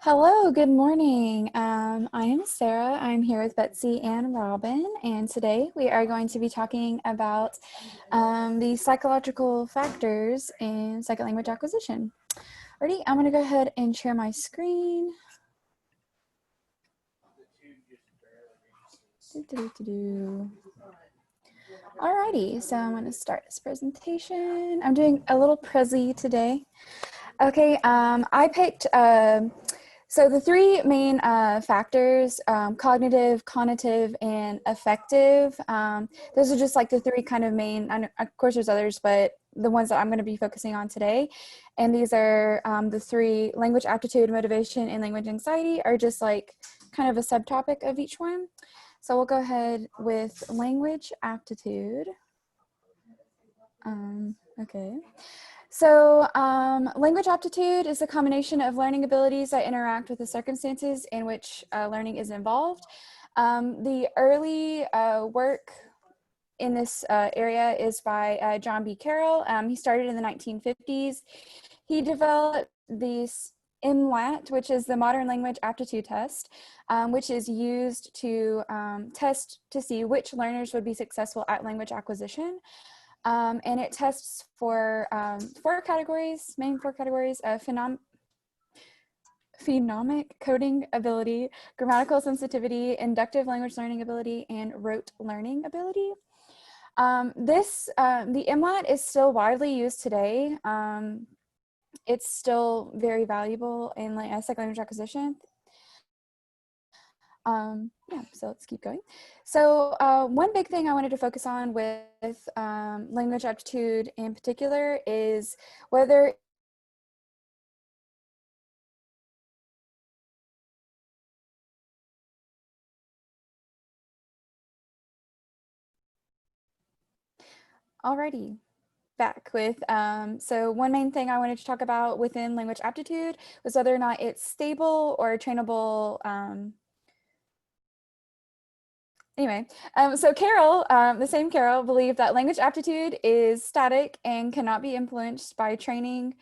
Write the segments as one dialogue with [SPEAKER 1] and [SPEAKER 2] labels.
[SPEAKER 1] Hello, good morning. I am Sarah. I'm here with Betsy and Robin, and today we are going to be talking about the psychological factors in second language acquisition. Alrighty, I'm going to go ahead and share my screen. Alrighty, so I'm going to start this presentation. I'm doing a little Prezi today. Okay, I picked, so the three main factors, cognitive, conative, and affective, those are just like the three kind of main, of course there's others, but the ones that I'm going to be focusing on today. And these are the three: language aptitude, motivation, and language anxiety are just like kind of a subtopic of each one. So we'll go ahead with language aptitude. Okay. So language aptitude is a combination of learning abilities that interact with the circumstances in which learning is involved. The early work in this area is by John B. Carroll. He started in the 1950s. He developed these MLAT, which is the Modern Language Aptitude Test, which is used to test to see which learners would be successful at language acquisition. And it tests for main four categories: phonemic coding ability, grammatical sensitivity, inductive language learning ability, and rote learning ability. The MLAT is still widely used today. It's still very valuable in second language acquisition. Yeah, so let's keep going. So one big thing I wanted to focus on with language aptitude in particular is whether alrighty. Back with, so one main thing I wanted to talk about within language aptitude was whether or not it's stable or trainable. Anyway, so Carroll, the same Carroll, believed that language aptitude is static and cannot be influenced by training,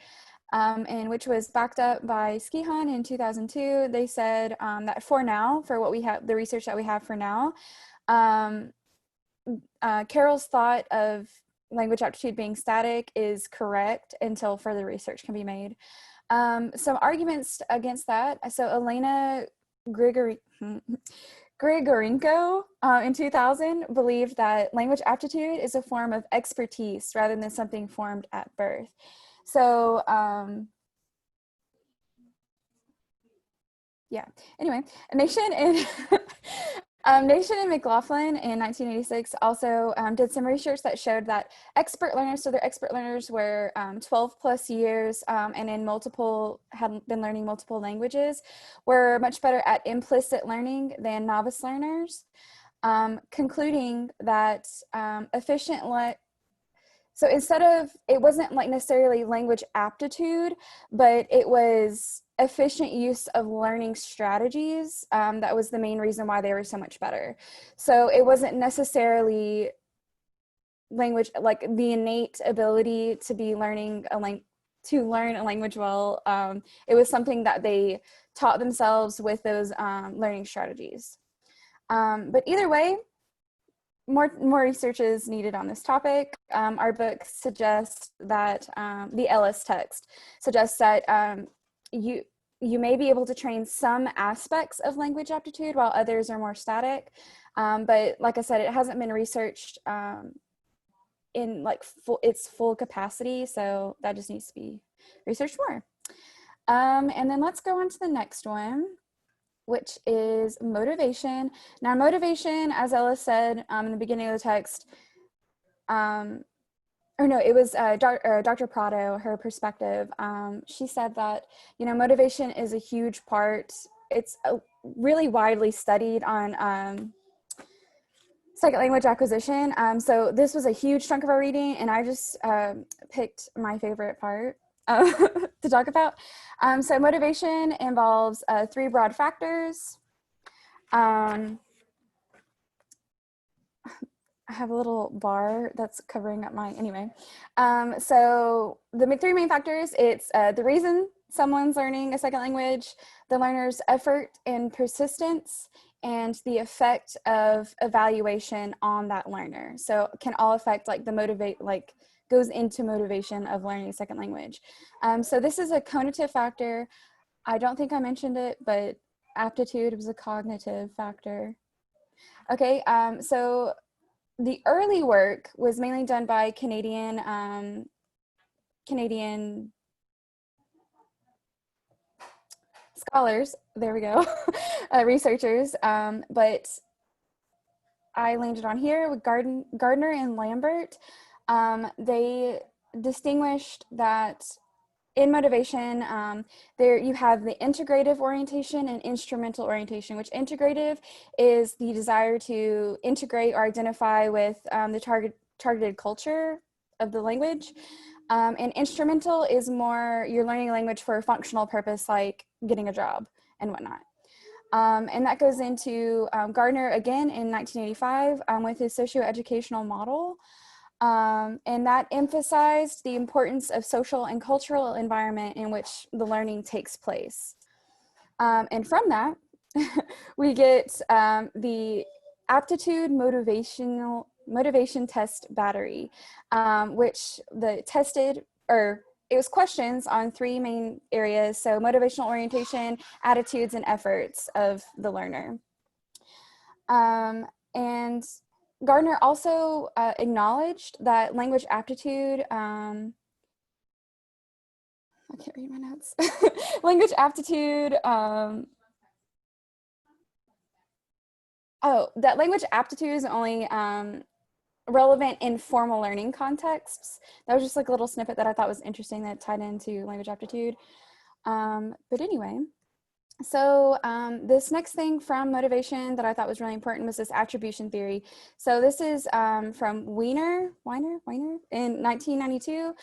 [SPEAKER 1] and which was backed up by Skihan in 2002. They said that for now, for what we have, the research that we have for now, Carroll's thought of language aptitude being static is correct until further research can be made. Some arguments against that. So Elena Grigorenko in 2000 believed that language aptitude is a form of expertise rather than something formed at birth. So yeah, anyway, Nation and Nation and McLaughlin in 1986 also did some research that showed that expert learners, so their expert learners were 12 plus years and had been learning multiple languages, were much better at implicit learning than novice learners, concluding that so instead of, it wasn't like necessarily language aptitude, but it was efficient use of learning strategies. That was the main reason why they were so much better. So it wasn't necessarily language, like the innate ability to be learning to learn a language well. It was something that they taught themselves with those learning strategies. But either way, more research is needed on this topic. Our book suggests that the Ellis text suggests that you may be able to train some aspects of language aptitude while others are more static. But like I said, it hasn't been researched in like its full capacity. So that just needs to be researched more. And then let's go on to the next one, which is motivation. Now, motivation, as Ella said in the beginning of the text, or no, it was Dr. Prado, her perspective. She said that, motivation is a huge part. It's really widely studied on second language acquisition. So this was a huge chunk of our reading, and I just picked my favorite part to talk about. So motivation involves three broad factors. I have a little bar that's covering up my, anyway. So the three main factors, it's the reason someone's learning a second language, the learner's effort and persistence, and the effect of evaluation on that learner. So it can all affect like the goes into motivation of learning a second language. So this is a cognitive factor. I don't think I mentioned it, but aptitude was a cognitive factor. Okay, so the early work was mainly done by Canadian scholars, there we go, researchers, but I landed on here with Gardner and Lambert. They distinguished that in motivation, there you have the integrative orientation and instrumental orientation, which integrative is the desire to integrate or identify with the targeted culture of the language. And instrumental is more you're learning a language for a functional purpose, like getting a job and whatnot. And that goes into Gardner again in 1985 with his socioeducational model. And that emphasized the importance of social and cultural environment in which the learning takes place. And from that, we get the aptitude motivation test battery, which it was questions on 3 main areas. So motivational orientation, attitudes, and efforts of the learner. And Gardner also acknowledged that language aptitude, I can't read my notes, language aptitude, that language aptitude is only relevant in formal learning contexts. That was just like a little snippet that I thought was interesting that tied into language aptitude. But anyway, so this next thing from motivation that I thought was really important was this attribution theory. So this is from Weiner in 1992.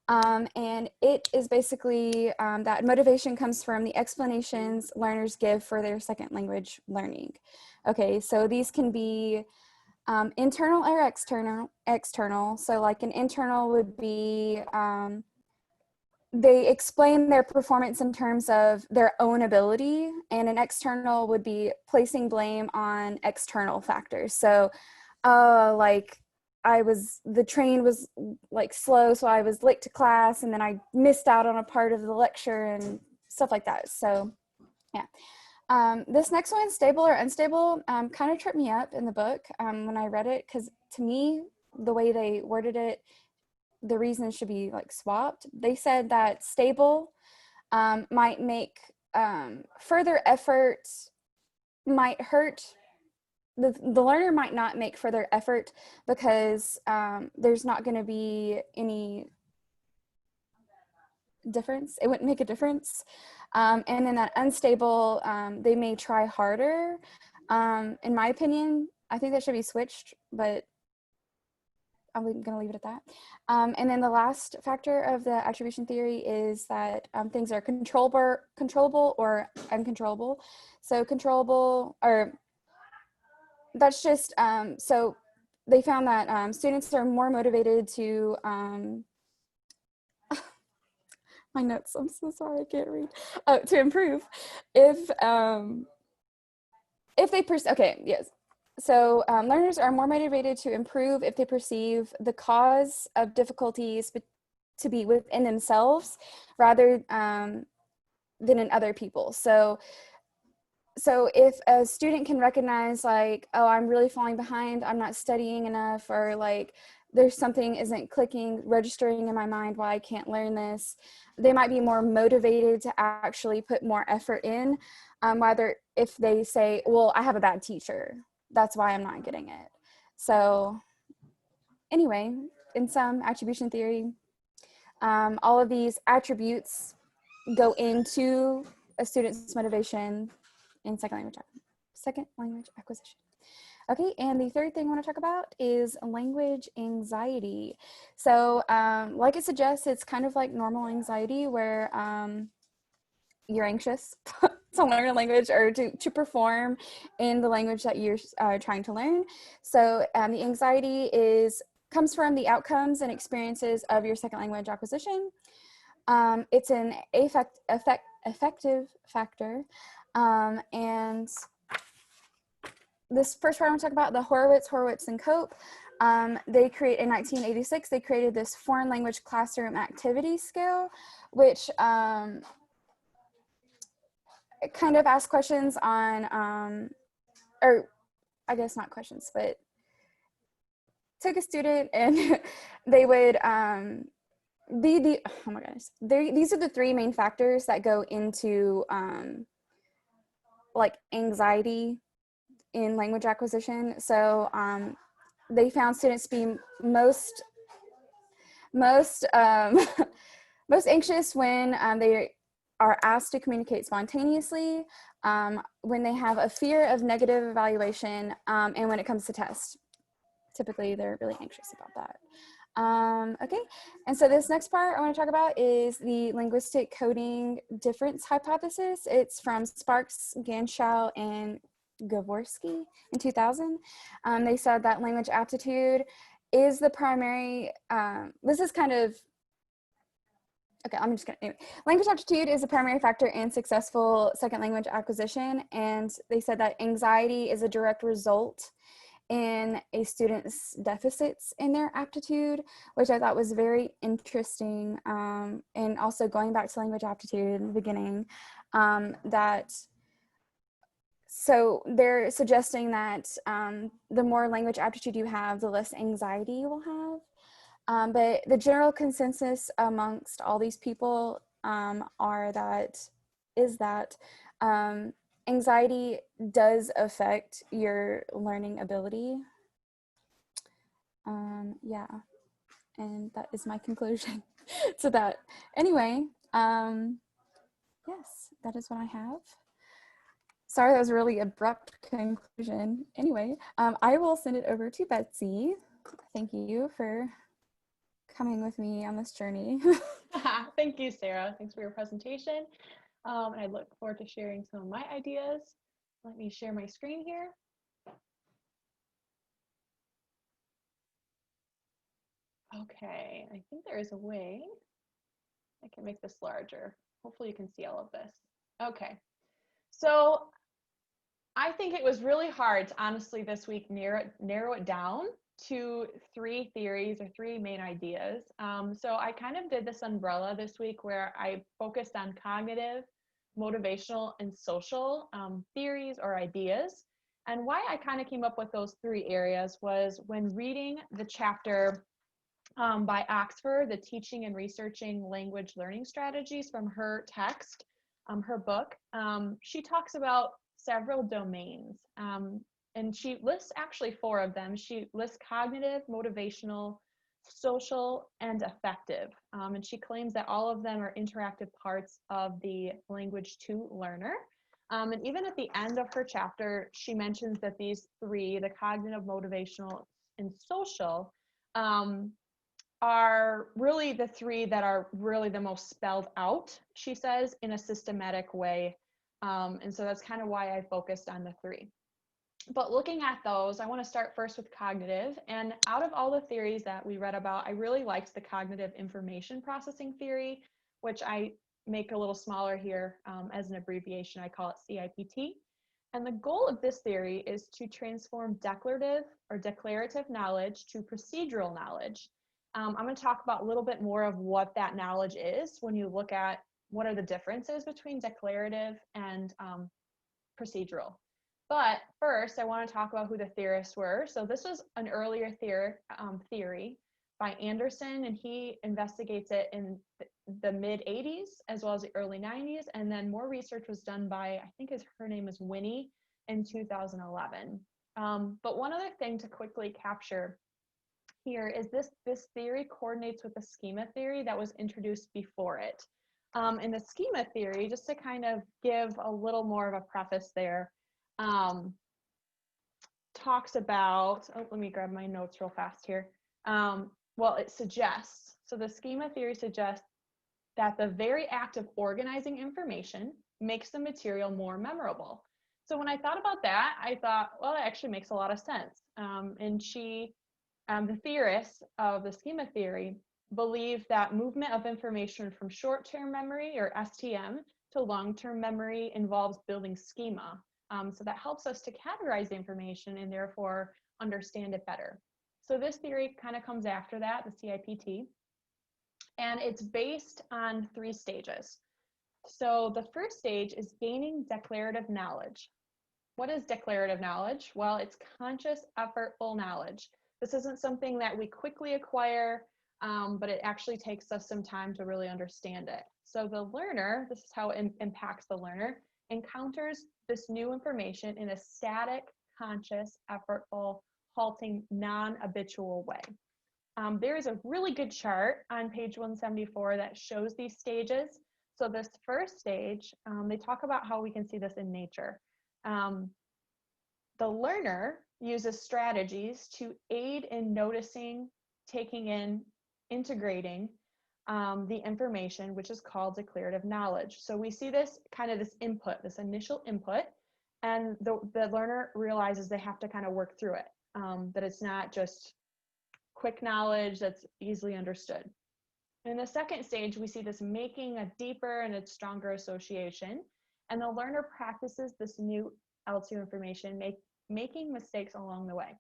[SPEAKER 1] And it is basically that motivation comes from the explanations learners give for their second language learning. Okay, so these can be internal or external. So like an internal would be, they explain their performance in terms of their own ability, and an external would be placing blame on external factors. So like the train was like slow, so I was late to class, and then I missed out on a part of the lecture and stuff like that. So yeah. This next one, stable or unstable, kind of tripped me up in the book when I read it, because to me, the way they worded it, the reason should be like swapped. They said that stable might make further effort, might hurt, the learner might not make further effort because there's not going to be any difference. It wouldn't make a difference. And then that unstable, they may try harder. In my opinion, I think that should be switched, but I'm going to leave it at that. And then the last factor of the attribution theory is that things are controllable or uncontrollable. So controllable, or that's just, so they found that students are more motivated to, my notes, I'm so sorry, I can't read, to improve if they, okay, yes. So learners are more motivated to improve if they perceive the cause of difficulties to be within themselves rather than in other people. So if a student can recognize like, oh, I'm really falling behind, I'm not studying enough, or like there's something isn't clicking, registering in my mind why I can't learn this, they might be more motivated to actually put more effort in, whether if they say, well, I have a bad teacher, that's why I'm not getting it. So anyway, in some attribution theory, all of these attributes go into a student's motivation in second language acquisition. Okay, and the third thing I want to talk about is language anxiety. So like it suggests, it's kind of like normal anxiety where you're anxious to learn a language or to perform in the language that you're trying to learn. So the anxiety comes from the outcomes and experiences of your second language acquisition. It's an effective factor. And this first part I want to talk about, the Horowitz, and Cope. They create in 1986. They created this foreign language classroom activity scale, which kind of asks questions on, or I guess not questions, but take a student and they would oh my goodness, these are the three main factors that go into like anxiety in language acquisition. So they found students to be most most anxious when they are asked to communicate spontaneously, when they have a fear of negative evaluation, and when it comes to tests. Typically, they're really anxious about that. Okay, and so this next part I want to talk about is the linguistic coding difference hypothesis. It's from Sparks, Ganschow, and Gavorski in 2000. They said that language aptitude is the primary, this is kind of, okay, I'm just gonna, anyway. Language aptitude is a primary factor in successful second language acquisition, and they said that anxiety is a direct result in a student's deficits in their aptitude, which I thought was very interesting. And also going back to language aptitude in the beginning, so they're suggesting that the more language aptitude you have, the less anxiety you will have. But the general consensus amongst all these people is that anxiety does affect your learning ability. Yeah, and that is my conclusion to that. Anyway, yes, that is what I have. Sorry, that was a really abrupt conclusion. Anyway, I will send it over to Betsy. Thank you for coming with me on this journey.
[SPEAKER 2] Thank you, Sarah. Thanks for your presentation. I look forward to sharing some of my ideas. Let me share my screen here. Okay, I think there is a way I can make this larger. Hopefully you can see all of this. Okay, so I think it was really hard to honestly this week narrow it down to three theories or three main ideas. So I kind of did this umbrella this week where I focused on cognitive, motivational, and social theories or ideas. And why I kind of came up with those three areas was when reading the chapter by Oxford, the Teaching and Researching Language Learning Strategies from her text, her book, she talks about several domains. And she lists actually four of them. She lists cognitive, motivational, social, and affective. And she claims that all of them are interactive parts of the language to learner. And even at the end of her chapter, she mentions that these three, the cognitive, motivational, and social, are really the three that are really the most spelled out, she says, in a systematic way. And so that's kind of why I focused on the three. But looking at those, I want to start first with cognitive. And out of all the theories that we read about, I really liked the cognitive information processing theory, which I make a little smaller here as an abbreviation. I call it CIPT. And the goal of this theory is to transform declarative knowledge to procedural knowledge. I'm going to talk about a little bit more of what that knowledge is when you look at what are the differences between declarative and procedural. But first, I want to talk about who the theorists were. So this was an earlier theory by Anderson, and he investigates it in the mid-'80s as well as the early '90s. And then more research was done by, I think her name is Winnie, in 2011. But one other thing to quickly capture here is this theory coordinates with the schema theory that was introduced before it. And the schema theory, just to kind of give a little more of a preface there, talks about, let me grab my notes real fast here. Well, it suggests, so the schema theory suggests that the very act of organizing information makes the material more memorable. So when I thought about that, I thought, well, that actually makes a lot of sense. And the theorist of the schema theory believe that movement of information from short-term memory, or STM, to long-term memory involves building schema. So that helps us to categorize the information and therefore understand it better. So this theory kind of comes after that, the CIPT, and it's based on 3 stages. So the first stage is gaining declarative knowledge. What is declarative knowledge? Well, it's conscious, effortful knowledge. This isn't something that we quickly acquire, but it actually takes us some time to really understand it. So the learner, this is how it impacts the learner, encounters this new information in a static, conscious, effortful, halting, non-habitual way. There is a really good chart on page 174 that shows these stages. So this first stage, they talk about how we can see this in nature. The learner uses strategies to aid in noticing, taking in, integrating the information, which is called declarative knowledge. So we see this kind of this input, this initial input, and the learner realizes they have to kind of work through it, that it's not just quick knowledge that's easily understood. In the second stage, we see this making a deeper and a stronger association, and the learner practices this new L2 information, making mistakes along the way.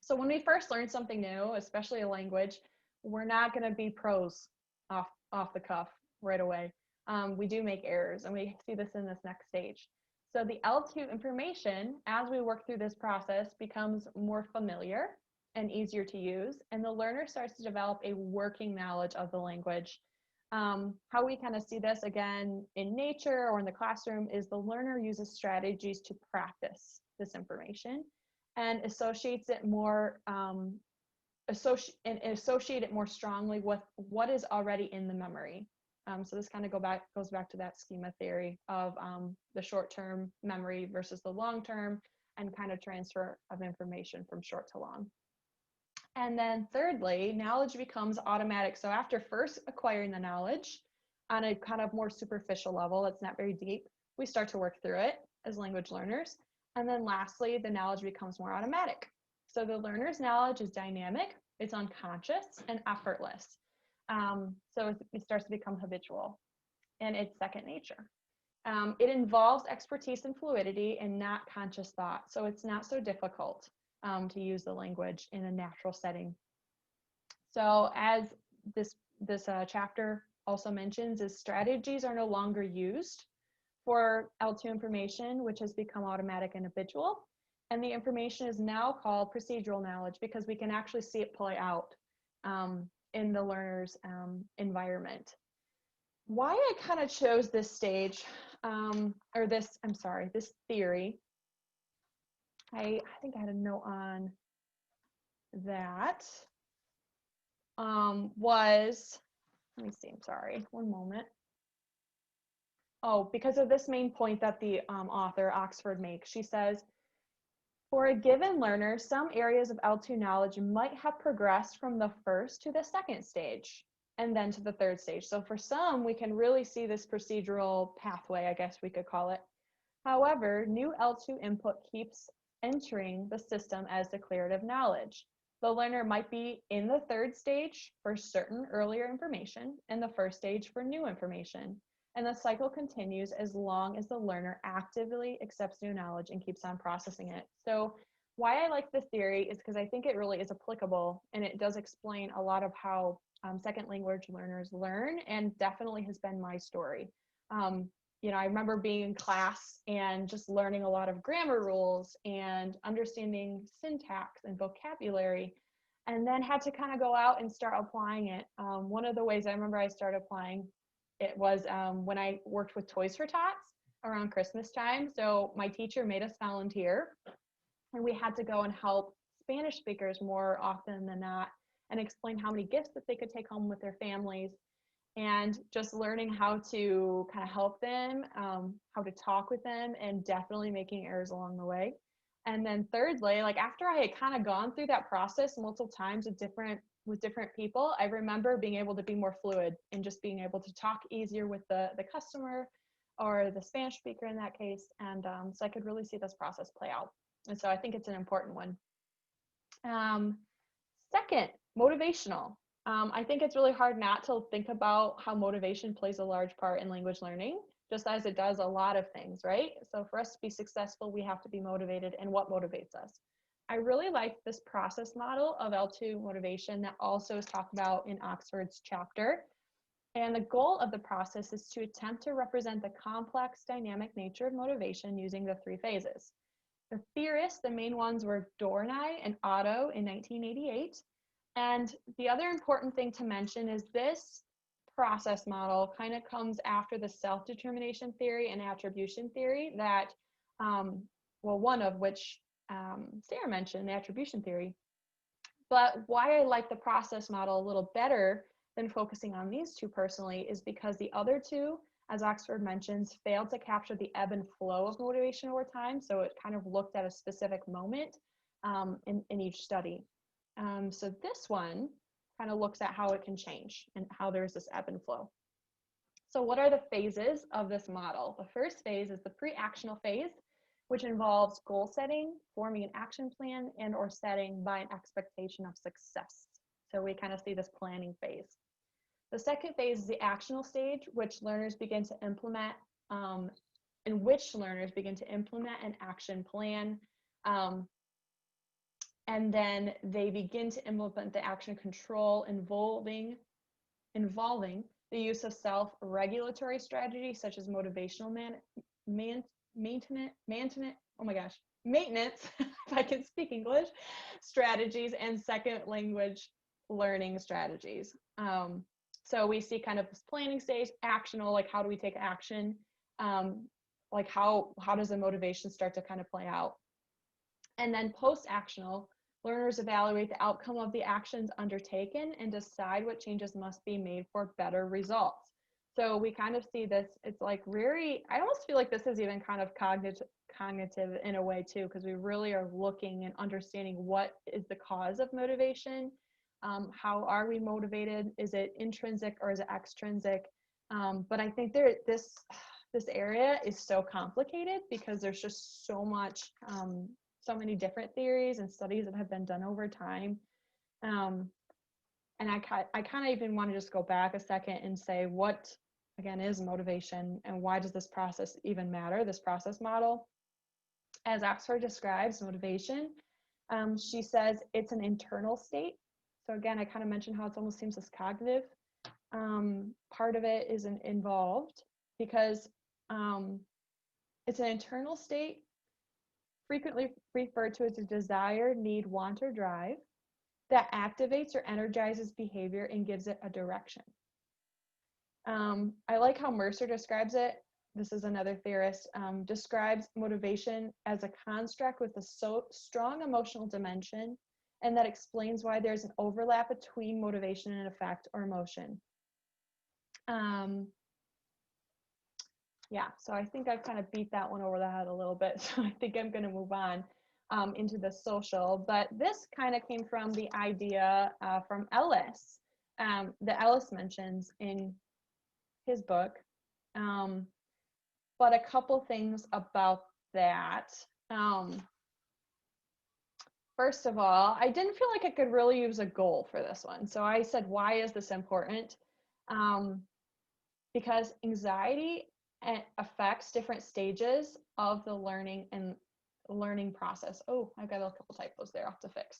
[SPEAKER 2] So when we first learn something new, especially a language, we're not going to be pros off the cuff right away. We do make errors, and we see this in this next stage. So the L2 information, as we work through this process, becomes more familiar and easier to use, and the learner starts to develop a working knowledge of the language. How we kind of see this again in nature or in the classroom is the learner uses strategies to practice this information and associates it more, associate it more strongly with what is already in the memory. So this kind of goes back to that schema theory of the short-term memory versus the long-term, and kind of transfer of information from short to long. And then thirdly, knowledge becomes automatic. So after first acquiring the knowledge on a kind of more superficial level, that's not very deep, we start to work through it as language learners. And then lastly, the knowledge becomes more automatic. So the learner's knowledge is dynamic, it's unconscious, and effortless. So it starts to become habitual, and it's second nature. It involves expertise and fluidity and not conscious thought. So it's not so difficult to use the language in a natural setting. So as this chapter also mentions, is strategies are no longer used for L2 information, which has become automatic and habitual. And the information is now called procedural knowledge because we can actually see it play out in the learner's environment. Why I kind of chose this stage, this theory, I think I had a note on that, was, let me see, I'm sorry, one moment. Oh, because of this main point that the author, Oxford, makes. She says, for a given learner, some areas of L2 knowledge might have progressed from the first to the second stage and then to the third stage. So for some, we can really see this procedural pathway, I guess we could call it. However, new L2 input keeps entering the system as declarative knowledge. The learner might be in the third stage for certain earlier information and the first stage for new information. And the cycle continues as long as the learner actively accepts new knowledge and keeps on processing it. So why I like this theory is because I think it really is applicable, and it does explain a lot of how second language learners learn, and definitely has been my story. I remember being in class and just learning a lot of grammar rules and understanding syntax and vocabulary, and then had to kind of go out and start applying it. One of the ways I remember I started applying it was when I worked with Toys for Tots around Christmas time. So my teacher made us volunteer, and we had to go and help Spanish speakers more often than not and explain how many gifts that they could take home with their families, and just learning how to kind of help them, how to talk with them, and definitely making errors along the way. And then thirdly, like after I had kind of gone through that process multiple times with different people, I remember being able to be more fluid and just being able to talk easier with the customer or the Spanish speaker in that case. And so I could really see this process play out. And so I think it's an important one. Second, motivational. I think it's really hard not to think about how motivation plays a large part in language learning, just as it does a lot of things, right? So for us to be successful, we have to be motivated, and what motivates us. I really like this process model of L2 motivation that also is talked about in Oxford's chapter. And the goal of the process is to attempt to represent the complex dynamic nature of motivation using the three phases. The theorists, the main ones were Dornay and Otto in 1988. And the other important thing to mention is this process model kind of comes after the self-determination theory and attribution theory that, well, one of which Sarah mentioned, the attribution theory. But why I like the process model a little better than focusing on these two personally is because the other two, as Oxford mentions, failed to capture the ebb and flow of motivation over time. So it kind of looked at a specific moment in each study. So this one kind of looks at how it can change and how there's this ebb and flow. So what are the phases of this model? The first phase is the pre-actional phase, which involves goal setting, forming an action plan, and or setting by an expectation of success. So we kind of see this planning phase. The second phase is the actional stage, which learners begin to implement, in which learners begin to implement an action plan. And then they begin to implement the action control involving the use of self-regulatory strategies such as motivational maintenance, if I can speak English, strategies, and second language learning strategies. So we see kind of this planning stage, actional, like how do we take action? Like how does the motivation start to kind of play out? And then post-actional, learners evaluate the outcome of the actions undertaken and decide what changes must be made for better results. So we kind of see this, it's like very, I almost feel like this is even kind of cognitive in a way too, because we really are looking and understanding what is the cause of motivation. How are we motivated? Is it intrinsic or is it extrinsic? But I think this area is so complicated because there's just so much, so many different theories and studies that have been done over time. And I kind of even want to just go back a second and say what, again, is motivation and why does this process even matter, this process model? As Oxford describes motivation, she says it's an internal state. So again, I kind of mentioned how it almost seems as cognitive. Part of it is involved because it's an internal state, frequently referred to as a desire, need, want, or drive that activates or energizes behavior and gives it a direction. I like how Mercer describes it. This is another theorist, describes motivation as a construct with a strong emotional dimension, and that explains why there's an overlap between motivation and affect or emotion. Yeah, so I think I've kind of beat that one over the head a little bit. So I think I'm going to move on into the social. But this kind of came from the idea from Ellis, that Ellis mentions in his book. But a couple things about that. First of all, I didn't feel like I could really use a goal for this one. So I said, why is this important? Because anxiety affects different stages of the learning process. Oh, I've got a couple typos there I'll have to fix.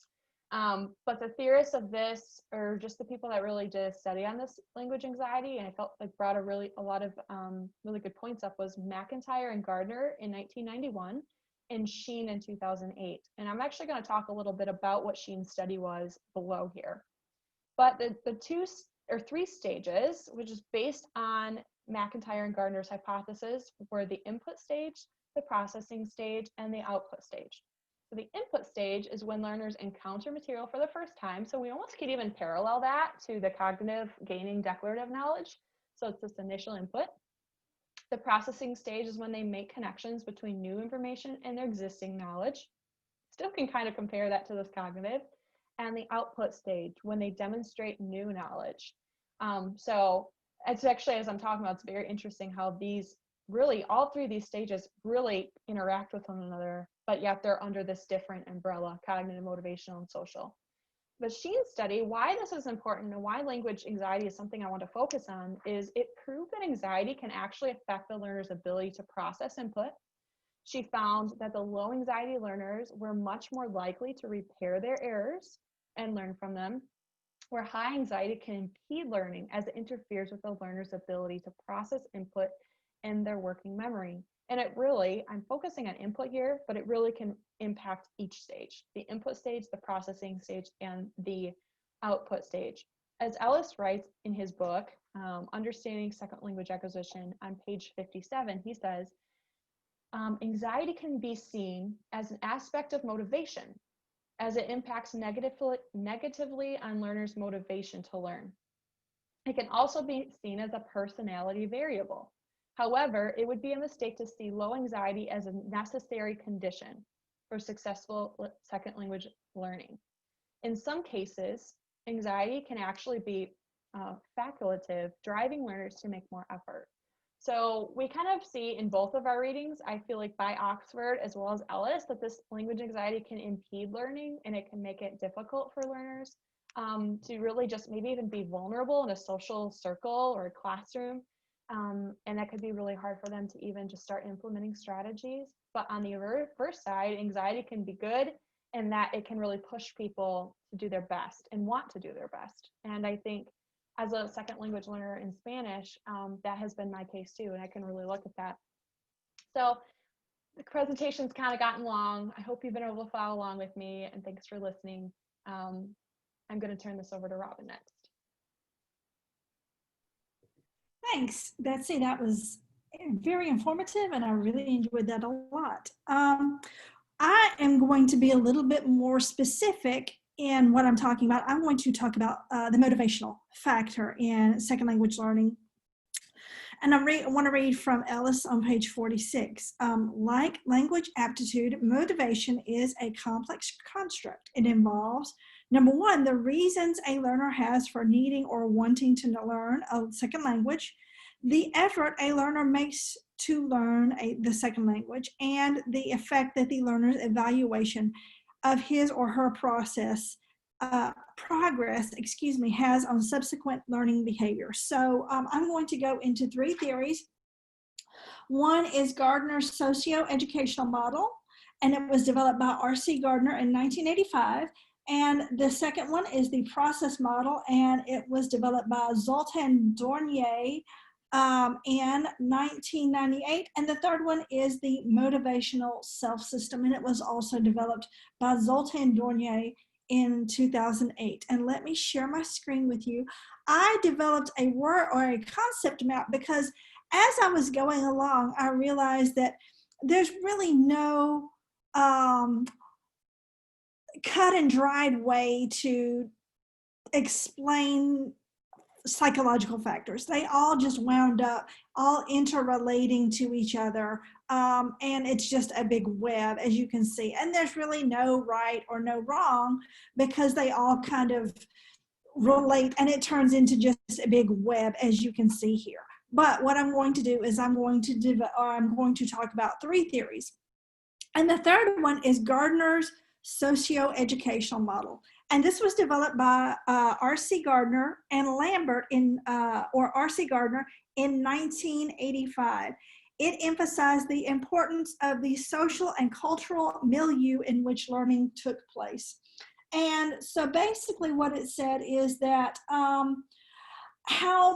[SPEAKER 2] But the theorists of this, or just the people that really did a study on this language anxiety, and I felt like brought a lot of really good points up, was McIntyre and Gardner in 1991 and Sheen in 2008. And I'm actually going to talk a little bit about what Sheen's study was below here. But the three stages, which is based on McIntyre and Gardner's hypothesis, were the input stage, the processing stage, and the output stage. So the input stage is when learners encounter material for the first time. So we almost could even parallel that to the cognitive gaining declarative knowledge. So it's this initial input. The processing stage is when they make connections between new information and their existing knowledge. Still can kind of compare that to this cognitive. And the output stage, when they demonstrate new knowledge. So it's actually, as I'm talking about, it's very interesting how these really, all three of these stages really interact with one another, but yet they're under this different umbrella: cognitive, motivational, and social. the Sheen study, why this is important and why language anxiety is something I want to focus on, is it proved that anxiety can actually affect the learner's ability to process input. She found that the low anxiety learners were much more likely to repair their errors and learn from them, where high anxiety can impede learning as it interferes with the learner's ability to process input in their working memory. And it really, I'm focusing on input here, but it really can impact each stage, the input stage, the processing stage, and the output stage. As Ellis writes in his book, Understanding Second Language Acquisition, on page 57, he says, anxiety can be seen as an aspect of motivation, as it impacts negatively on learners' motivation to learn. It can also be seen as a personality variable. However, it would be a mistake to see low anxiety as a necessary condition for successful second language learning. In some cases, anxiety can actually be facultative, driving learners to make more effort. So we kind of see in both of our readings, I feel like by Oxford as well as Ellis, that this language anxiety can impede learning and it can make it difficult for learners to really just maybe even be vulnerable in a social circle or a classroom. And that could be really hard for them to even just start implementing strategies. But on the reverse side, anxiety can be good in that it can really push people to do their best and want to do their best. And I think as a second language learner in Spanish, that has been my case too, and I can really look at that. So the presentation's kind of gotten long. I hope you've been able to follow along with me, and thanks for listening. I'm going to turn this over to Robin next.
[SPEAKER 3] Thanks, Betsy. That was very informative, and I really enjoyed that a lot. I am going to be a little bit more specific in what I'm talking about. I'm going to talk about the motivational factor in second language learning. And I want to read from Ellis on page 46. Like language aptitude, motivation is a complex construct. It involves, number one, the reasons a learner has for needing or wanting to learn a second language, the effort a learner makes to learn the second language, and the effect that the learner's evaluation of his or her progress has on subsequent learning behavior. So I'm going to go into three theories. One is Gardner's socio-educational model, and it was developed by R.C. Gardner in 1985. And the second one is the process model, and it was developed by Zoltan Dornier in 1998. And the third one is the motivational self-system, and it was also developed by Zoltan Dornier in 2008. And let me share my screen with you. I developed a word or a concept map because as I was going along, I realized that there's really no cut and dried way to explain psychological factors. They all just wound up all interrelating to each other. And it's just a big web, as you can see. And there's really no right or no wrong because they all kind of relate, and it turns into just a big web, as you can see here. But what I'm going to do is I'm going to talk about three theories. And the third one is Gardner's socio-educational model. And this was developed by R.C. Gardner and Lambert R.C. Gardner in 1985. It emphasized the importance of the social and cultural milieu in which learning took place. And so basically what it said is that how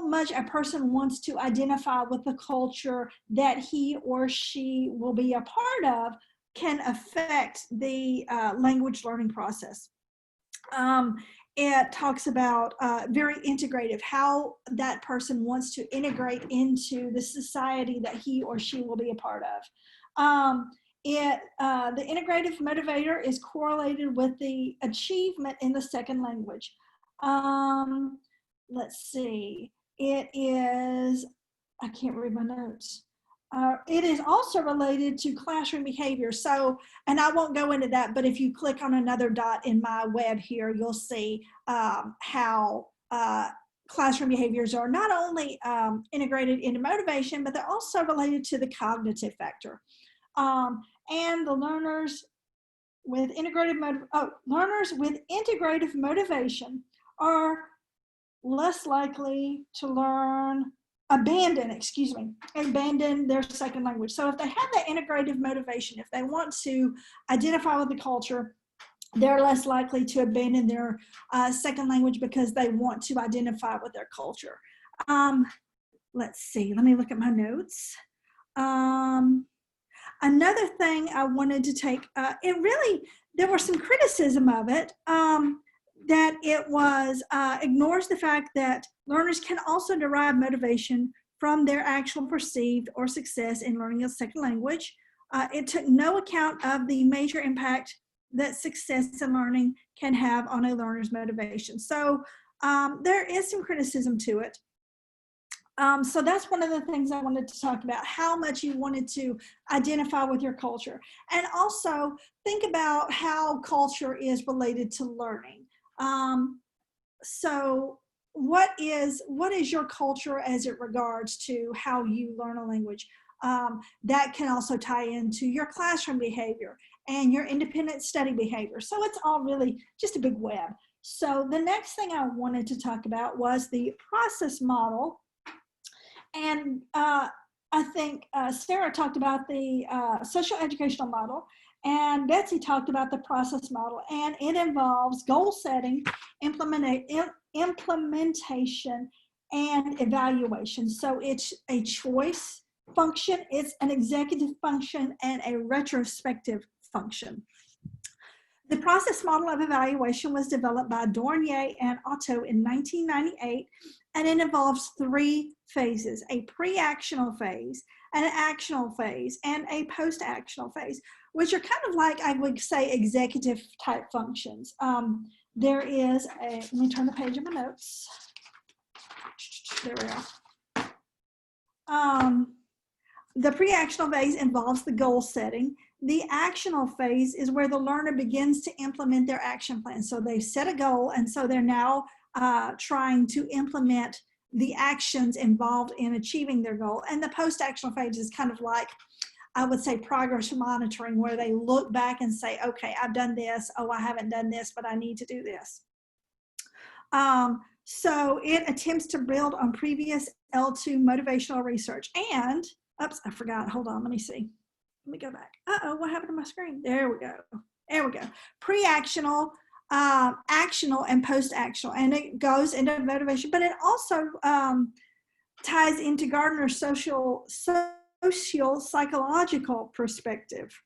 [SPEAKER 3] much a person wants to identify with the culture that he or she will be a part of can affect the language learning process. It talks about very integrative, how that person wants to integrate into the society that he or she will be a part of. The integrative motivator is correlated with the achievement in the second language. Let's see, it is, I can't read my notes. It is also related to classroom behavior. So, and I won't go into that, but if you click on another dot in my web here, you'll see how classroom behaviors are not only integrated into motivation, but they're also related to the cognitive factor. And the learners with learners with integrative motivation are less likely to abandon their second language. So if they have that integrative motivation, if they want to identify with the culture, they're less likely to abandon their second language because they want to identify with their culture. Let's see, let me look at my notes. Another thing I wanted to take, there was some criticism of it, that it ignores the fact that learners can also derive motivation from their actual perceived or success in learning a second language. It took no account of the major impact that success in learning can have on a learner's motivation. So there is some criticism to it. So that's one of the things I wanted to talk about, how much you wanted to identify with your culture. And also think about how culture is related to learning. So what is your culture as it regards to how you learn a language? That can also tie into your classroom behavior and your independent study behavior. So it's all really just a big web. So the next thing I wanted to talk about was the process model. And I think Sarah talked about the social educational model, and Betsy talked about the process model, and it involves goal setting, implementation, and evaluation. So it's a choice function, it's an executive function, and a retrospective function. The process model of evaluation was developed by Dornier and Otto in 1998, and it involves 3 phases: a pre-actional phase, an actional phase, and a post-actional phase, which are kind of like, I would say, executive type functions. There is let me turn the page of my notes. There we are. The pre-actional phase involves the goal setting. The actional phase is where the learner begins to implement their action plan. So they set a goal, and so they're now trying to implement the actions involved in achieving their goal. And the post-actional phase is kind of like, I would say, progress monitoring, where they look back and say, okay, I've done this. Oh, I haven't done this, but I need to do this. So it attempts to build on previous L2 motivational research. And, oops, I forgot. Hold on, let me see. Let me go back. What happened to my screen? There we go. There we go. Pre-actional, actional, and post-actional. And it goes into motivation, but it also ties into Gardner's social psychological perspective,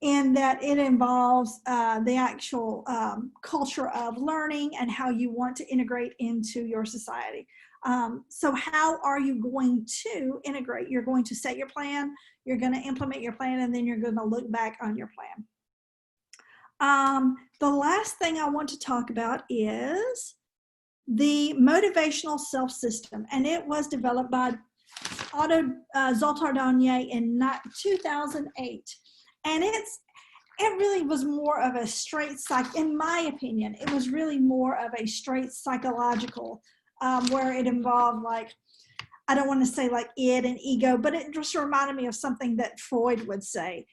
[SPEAKER 3] in that it involves the actual culture of learning and how you want to integrate into your society. So how are you going to integrate? You're going to set your plan, you're going to implement your plan, and then you're going to look back on your plan. The last thing I want to talk about is the motivational self-system, and it was developed by Otto Zoltar-Donnier in 2008. And it really was more of a straight in my opinion, it was really more of a straight psychological, where it involved, like, I don't want to say like id and ego, but it just reminded me of something that Freud would say.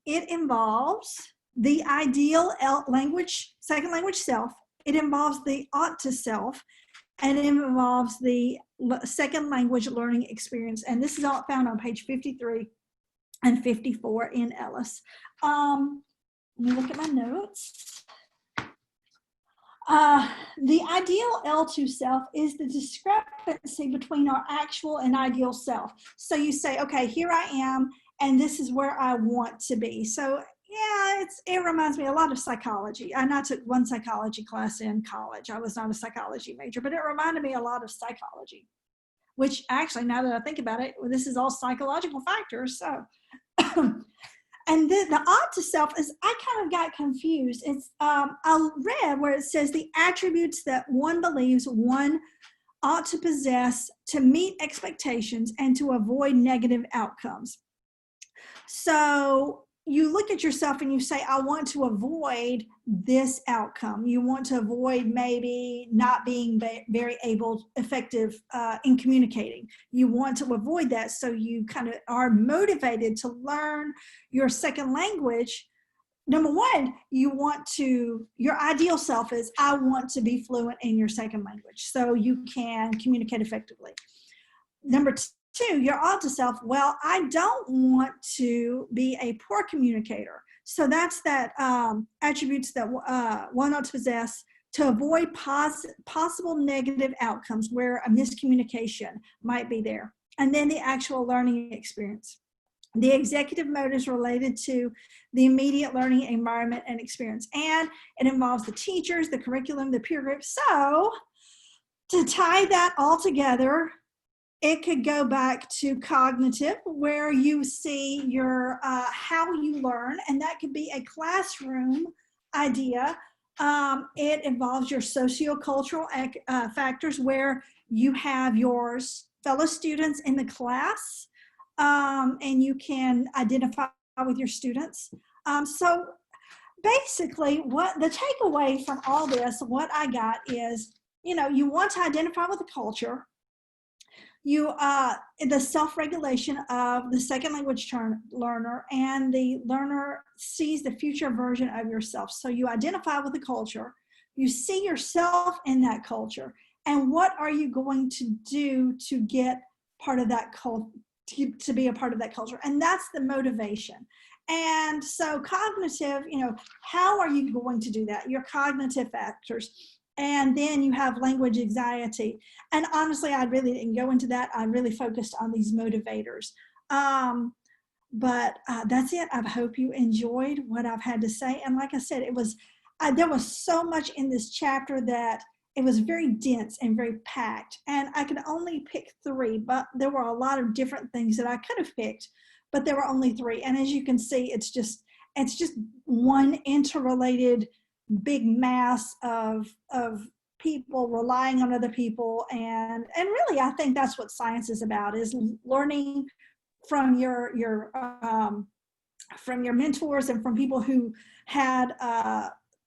[SPEAKER 3] It involves the ideal second language self. It involves the ought to self, and it involves the second language learning experience. And this is all found on page 53 and 54 in Ellis. Let me look at my notes. The ideal L2 self is the discrepancy between our actual and ideal self. So you say, okay, here I am, and this is where I want to be. So yeah, it reminds me a lot of psychology. And I took one psychology class in college. I was not a psychology major, but it reminded me a lot of psychology, which actually, now that I think about it, this is all psychological factors. So, and the ought to self is, I kind of got confused. It's, I read where it says the attributes that one believes one ought to possess to meet expectations and to avoid negative outcomes. So you look at yourself and you say, I want to avoid this outcome. You want to avoid maybe not being very effective in communicating. You want to avoid that. So you kind of are motivated to learn your second language. Number one, your ideal self is, I want to be fluent in your second language so you can communicate effectively. Number two, your alter self, well, I don't want to be a poor communicator. So that's that attributes that one ought to possess to avoid possible negative outcomes where a miscommunication might be there. And then the actual learning experience. The executive mode is related to the immediate learning environment and experience. And it involves the teachers, the curriculum, the peer group. So to tie that all together, it could go back to cognitive, where you see your how you learn, and that could be a classroom idea. It involves your sociocultural factors, where you have your fellow students in the class, and you can identify with your students. So basically, what the takeaway from all this, what I got is, you want to identify with the culture. The self-regulation of the second language learner, and the learner sees the future version of yourself. So you identify with the culture, you see yourself in that culture, and what are you going to do to get part of that culture, to be a part of that culture? And that's the motivation. And so cognitive, how are you going to do that? Your cognitive factors. And then you have language anxiety. And honestly, I really didn't go into that. I really focused on these motivators. But that's it. I hope you enjoyed what I've had to say. And like I said, there was so much in this chapter that it was very dense and very packed. And I could only pick 3, but there were a lot of different things that I could have picked, but there were only 3. And as you can see, it's just one interrelated big mass of people relying on other people, and really I think that's what science is about, is learning from your mentors and from people who had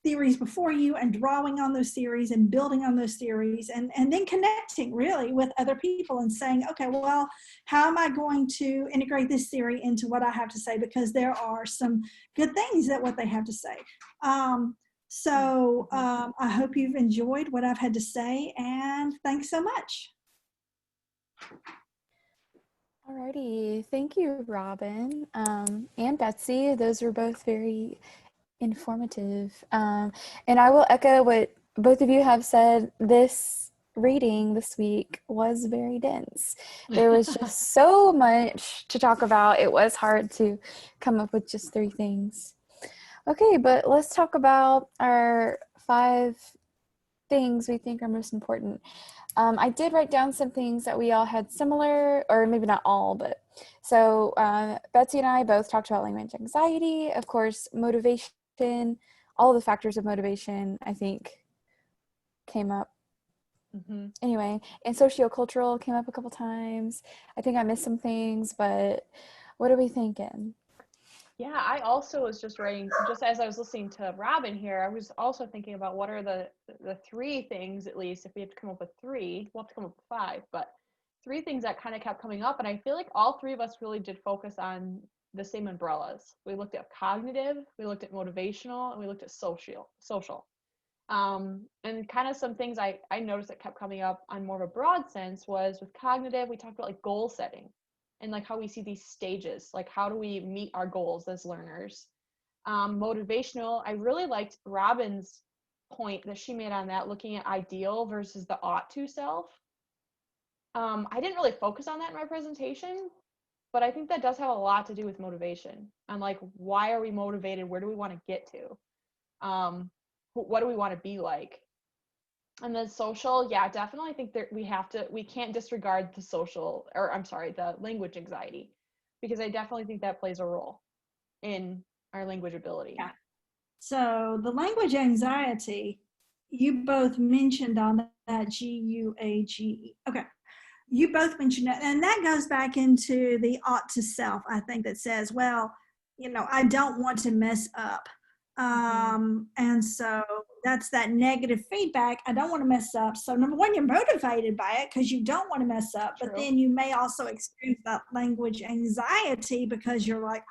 [SPEAKER 3] theories before you, and drawing on those theories and building on those theories, and then connecting really with other people and saying, okay, well, how am I going to integrate this theory into what I have to say, because there are some good things that what they have to say. So I hope you've enjoyed what I've had to say, and thanks so much.
[SPEAKER 1] Alrighty, thank you, Robin and Betsy. Those were both very informative. And I will echo what both of you have said. This reading this week was very dense. There was just so much to talk about. It was hard to come up with just 3 things. Okay, but let's talk about our 5 things we think are most important. I did write down some things that we all had similar, or maybe not all, but so Betsy and I both talked about language anxiety, of course, motivation, all the factors of motivation, I think, came up. Mm-hmm. Anyway, and sociocultural came up a couple times. I think I missed some things, but what are we thinking?
[SPEAKER 2] Yeah, I also was just writing, just as I was listening to Robin here, I was also thinking about what are the 3 things, at least, if we have to come up with 3, we'll have to come up with 5, but 3 things that kind of kept coming up. And I feel like all 3 of us really did focus on the same umbrellas. We looked at cognitive, we looked at motivational, and we looked at social. And kind of some things I noticed that kept coming up on more of a broad sense was with cognitive, we talked about like goal setting. And like how we see these stages, like how do we meet our goals as learners? Motivational, I really liked Robin's point that she made on that, looking at ideal versus the ought to self. I didn't really focus on that in my presentation, but I think that does have a lot to do with motivation. And like, why are we motivated? Where do we want to get to? What do we want to be like? And then social, yeah, definitely. I think that we can't disregard the language anxiety, because I definitely think that plays a role in our language ability.
[SPEAKER 3] Yeah. So the language anxiety, you both mentioned on that GUAGE. Okay. You both mentioned it, and that goes back into the ought to self, I think, that says, well, I don't want to mess up. And so that's that negative feedback. I don't want to mess up. So number one, you're motivated by it because you don't want to mess up, but
[SPEAKER 2] True.
[SPEAKER 3] then you may also experience that language anxiety because you're like,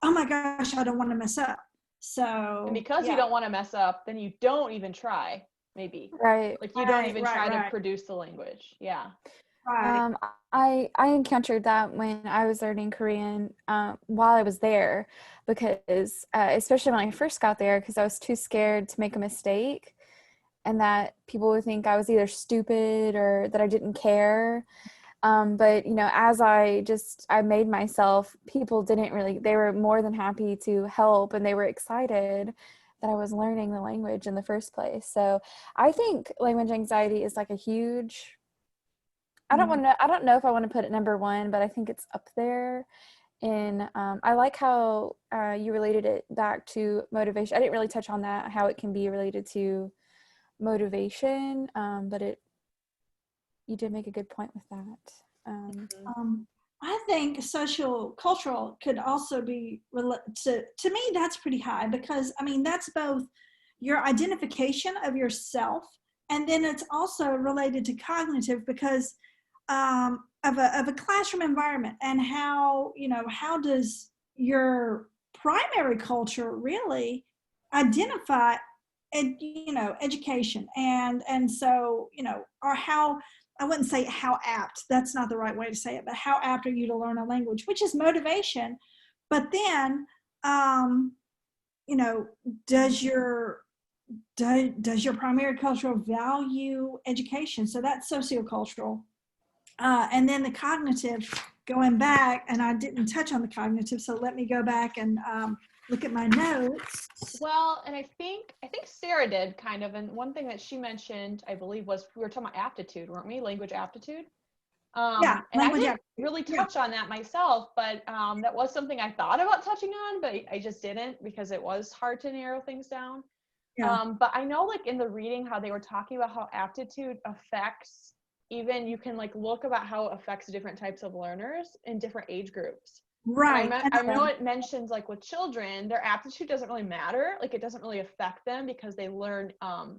[SPEAKER 3] oh my gosh, I don't want to mess up. So
[SPEAKER 2] And because you don't want to mess up, then you don't even try, maybe.
[SPEAKER 1] Right.
[SPEAKER 2] Like you don't even try to
[SPEAKER 3] right.
[SPEAKER 2] produce the language. Yeah.
[SPEAKER 3] Right.
[SPEAKER 1] I encountered that when I was learning Korean while I was there, because especially when I first got there, because I was too scared to make a mistake, and that people would think I was either stupid or that I didn't care. But as I made myself, people didn't really, they were more than happy to help, and they were excited that I was learning the language in the first place. So I think language anxiety is like a huge, I don't know if I want to put it number one, but I think it's up there. And I like how you related it back to motivation. I didn't really touch on that, how it can be related to motivation, but you did make a good point with that.
[SPEAKER 3] I think social cultural could also be to me that's pretty high because I mean that's both your identification of yourself and then it's also related to cognitive because of a classroom environment and how does your primary culture really identify education and so or how I wouldn't say how apt, that's not the right way to say it, but how apt are you to learn a language, which is motivation. But then, you know, does your primary cultural value education? So that's sociocultural. And then the cognitive, going back, and I didn't touch on the cognitive, so let me go back and look at my notes.
[SPEAKER 2] Well, and I think Sarah did kind of, and one thing that she mentioned, I believe, was we were talking about aptitude, weren't we? Language aptitude.
[SPEAKER 3] Yeah,
[SPEAKER 2] and I didn't
[SPEAKER 3] aptitude.
[SPEAKER 2] really touch on that myself, but that was something I thought about touching on, but I just didn't because it was hard to narrow things down.
[SPEAKER 3] Yeah.
[SPEAKER 2] But I know like in the reading how they were talking about how aptitude affects, even you can like look about how it affects different types of learners in different age groups.
[SPEAKER 3] Right.
[SPEAKER 2] I know it mentions like with children, their aptitude doesn't really matter. Like it doesn't really affect them because they learn, oh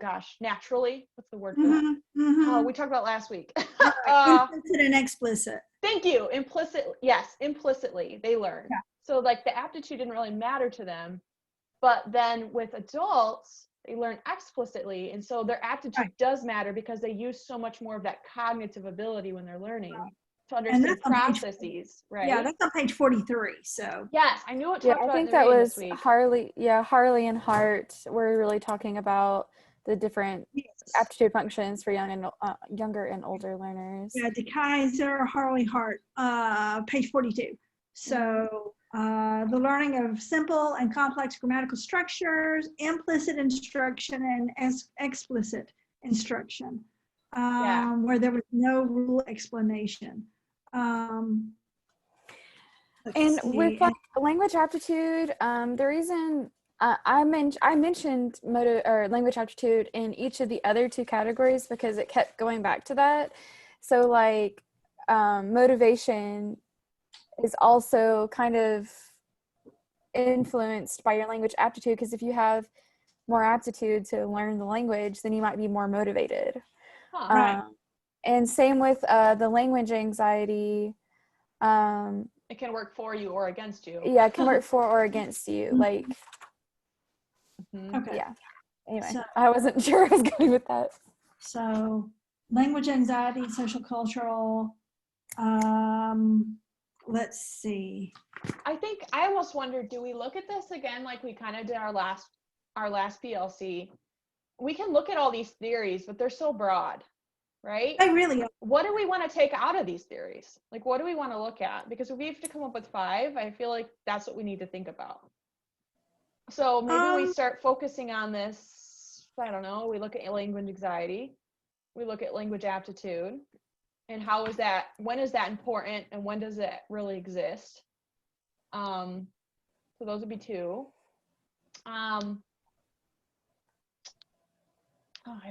[SPEAKER 2] gosh, naturally. What's the word for that? Oh, we talked about last week.
[SPEAKER 3] Implicit and explicit.
[SPEAKER 2] Thank you. Implicitly they learn.
[SPEAKER 3] Yeah.
[SPEAKER 2] So like the aptitude didn't really matter to them. But then with adults, they learn explicitly. And so their aptitude does matter because they use so much more of that cognitive ability when they're learning to understand processes, right?
[SPEAKER 3] Yeah, that's on page 43. So
[SPEAKER 2] yes, I knew it.
[SPEAKER 1] Yeah, I think that was Harley. Yeah, Harley and Hart were really talking about the different aptitude functions for younger and older learners.
[SPEAKER 3] Yeah, DeKaiser, Harley Hart, page 42. So the learning of simple and complex grammatical structures, implicit instruction, and explicit instruction, where there was no rule explanation.
[SPEAKER 1] And with like language aptitude, the reason I mentioned language aptitude in each of the other two categories because it kept going back to that. So like motivation is also kind of influenced by your language aptitude because if you have more aptitude to learn the language, then you might be more motivated.
[SPEAKER 3] Right.
[SPEAKER 1] And same with the language anxiety.
[SPEAKER 2] It can work for you or against you.
[SPEAKER 1] Yeah, it can work for or against you. Like,
[SPEAKER 3] okay.
[SPEAKER 1] Yeah. Anyway, so, I wasn't sure I was going with that.
[SPEAKER 3] So, language anxiety, social cultural. Let's see.
[SPEAKER 2] I think I almost wonder, do we look at this again like we kind of did our last PLC? We can look at all these theories, but they're so broad, right?
[SPEAKER 3] They really are.
[SPEAKER 2] What do we want to take out of these theories? Like, what do we want to look at? Because if we have to come up with 5, I feel like that's what we need to think about. So maybe we start focusing on this, I don't know, we look at language anxiety, we look at language aptitude, and when is that important and when does it really exist? So those would be 2. I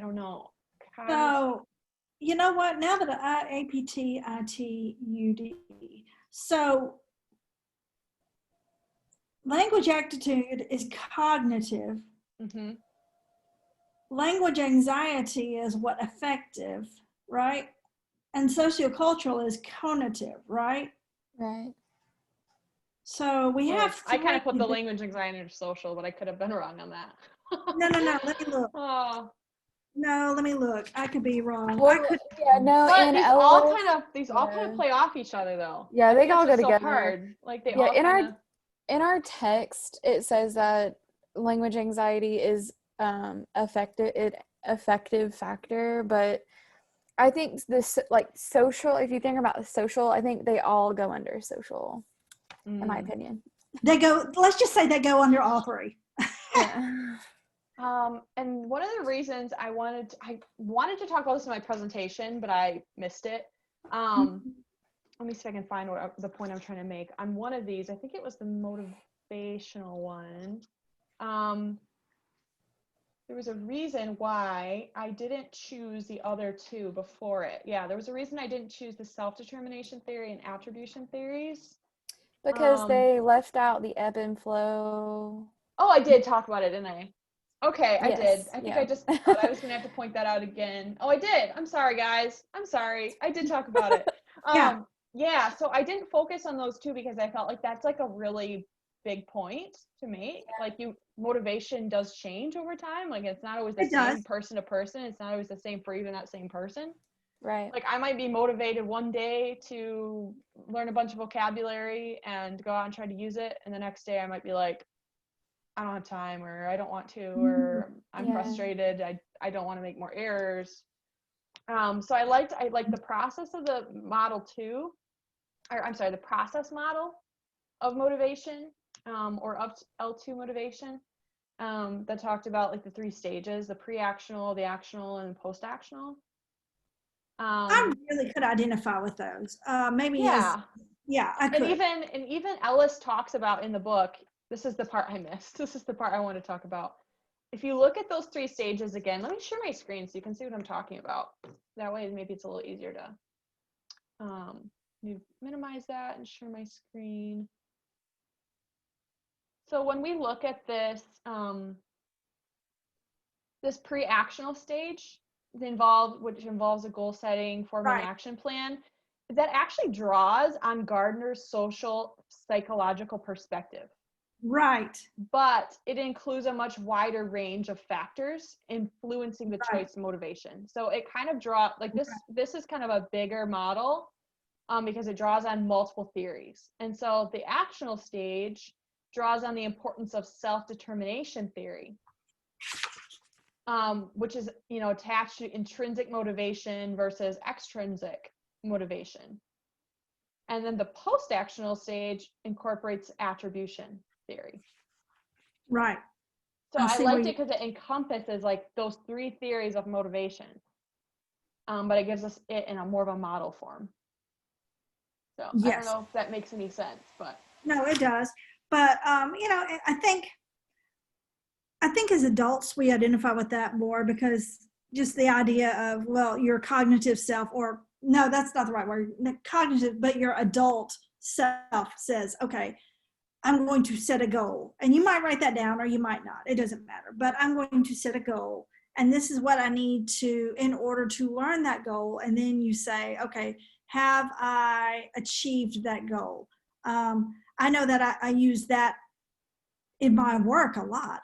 [SPEAKER 2] don't know.
[SPEAKER 3] So, you know what? Now that APT, ITUD, so Language aptitude is cognitive.
[SPEAKER 2] Mm-hmm.
[SPEAKER 3] Language anxiety is what affective, right? And sociocultural is conative, right?
[SPEAKER 1] Right.
[SPEAKER 3] So we
[SPEAKER 2] Oh,
[SPEAKER 3] have
[SPEAKER 2] I kind
[SPEAKER 3] three.
[SPEAKER 2] of put the language anxiety under social, but I could have been wrong on that.
[SPEAKER 3] No. Let me look.
[SPEAKER 2] Oh,
[SPEAKER 3] No, let me look. I could be wrong. I
[SPEAKER 1] Well,
[SPEAKER 3] could.
[SPEAKER 1] yeah, no,
[SPEAKER 2] but
[SPEAKER 1] in
[SPEAKER 2] these all
[SPEAKER 1] Ellis,
[SPEAKER 2] kind of play off each other though.
[SPEAKER 1] yeah,
[SPEAKER 2] I
[SPEAKER 1] they
[SPEAKER 2] think that's
[SPEAKER 1] all go
[SPEAKER 2] what's so
[SPEAKER 1] together.
[SPEAKER 2] hard. Like they
[SPEAKER 1] Yeah,
[SPEAKER 2] all kind of.
[SPEAKER 1] in our text, it says that language anxiety is affective factor, but I think this like social. If you think about the social, I think they all go under social, in my opinion.
[SPEAKER 3] They go. Let's just say they go under all three.
[SPEAKER 1] Yeah.
[SPEAKER 2] And one of the reasons I wanted to talk about this in my presentation, but I missed it. Let me see if I can find the point I'm trying to make on one of these. I think it was the motivational one. There was a reason why I didn't choose the other two before it. Yeah, there was a reason I didn't choose the self-determination theory and attribution theories.
[SPEAKER 1] Because they left out the ebb and flow.
[SPEAKER 2] Oh, I did talk about it, didn't I? Okay, I did.
[SPEAKER 1] Yes,
[SPEAKER 2] I think
[SPEAKER 1] yeah.
[SPEAKER 2] I just thought I was going to have to point that out again. Oh, I did. I'm sorry, guys. I'm sorry. I did talk about it.
[SPEAKER 3] Yeah.
[SPEAKER 2] Yeah, so I didn't focus on those two because I felt like that's like a really big point to make. Like motivation does change over time. Like it's not always the
[SPEAKER 3] It
[SPEAKER 2] same
[SPEAKER 3] does.
[SPEAKER 2] person to person. It's not always the same for even that same person.
[SPEAKER 1] Right.
[SPEAKER 2] Like I might be motivated one day to learn a bunch of vocabulary and go out and try to use it. And the next day I might be like, I don't have time, or I don't want to, or I'm frustrated. I don't want to make more errors. So I liked the process of the model two, or I'm sorry, the process model of motivation, or of L2 motivation, that talked about like the three stages: the pre-actional, the actional, and post-actional.
[SPEAKER 3] I really could identify with those. Maybe
[SPEAKER 2] Yeah.
[SPEAKER 3] I could.
[SPEAKER 2] And even Ellis talks about in the book, this is the part I missed. This is the part I want to talk about. If you look at those three stages again, let me share my screen so you can see what I'm talking about. That way, maybe it's a little easier to minimize that and share my screen. So when we look at this, this pre-actional stage, which involves a goal setting, forming an action plan, that actually draws on Gardner's social psychological perspective.
[SPEAKER 3] Right.
[SPEAKER 2] But it includes a much wider range of factors influencing the choice motivation. So it kind of draws like this is kind of a bigger model, because it draws on multiple theories. And so the actional stage draws on the importance of self-determination theory, which is, attached to intrinsic motivation versus extrinsic motivation. And then the post-actional stage incorporates attribution theory.
[SPEAKER 3] Right.
[SPEAKER 2] So I liked it because it encompasses like those three theories of motivation, but it gives us it in a more of a model form. So I don't know if that makes any sense, but
[SPEAKER 3] no, it does. But I think as adults we identify with that more, because just the idea of, well, your cognitive self, or no, that's not the right word, cognitive, but your adult self says, okay, I'm going to set a goal. And you might write that down or you might not. It doesn't matter. But I'm going to set a goal. And this is what I need to, in order to learn that goal. And then you say, okay, have I achieved that goal? I know that I use that in my work a lot.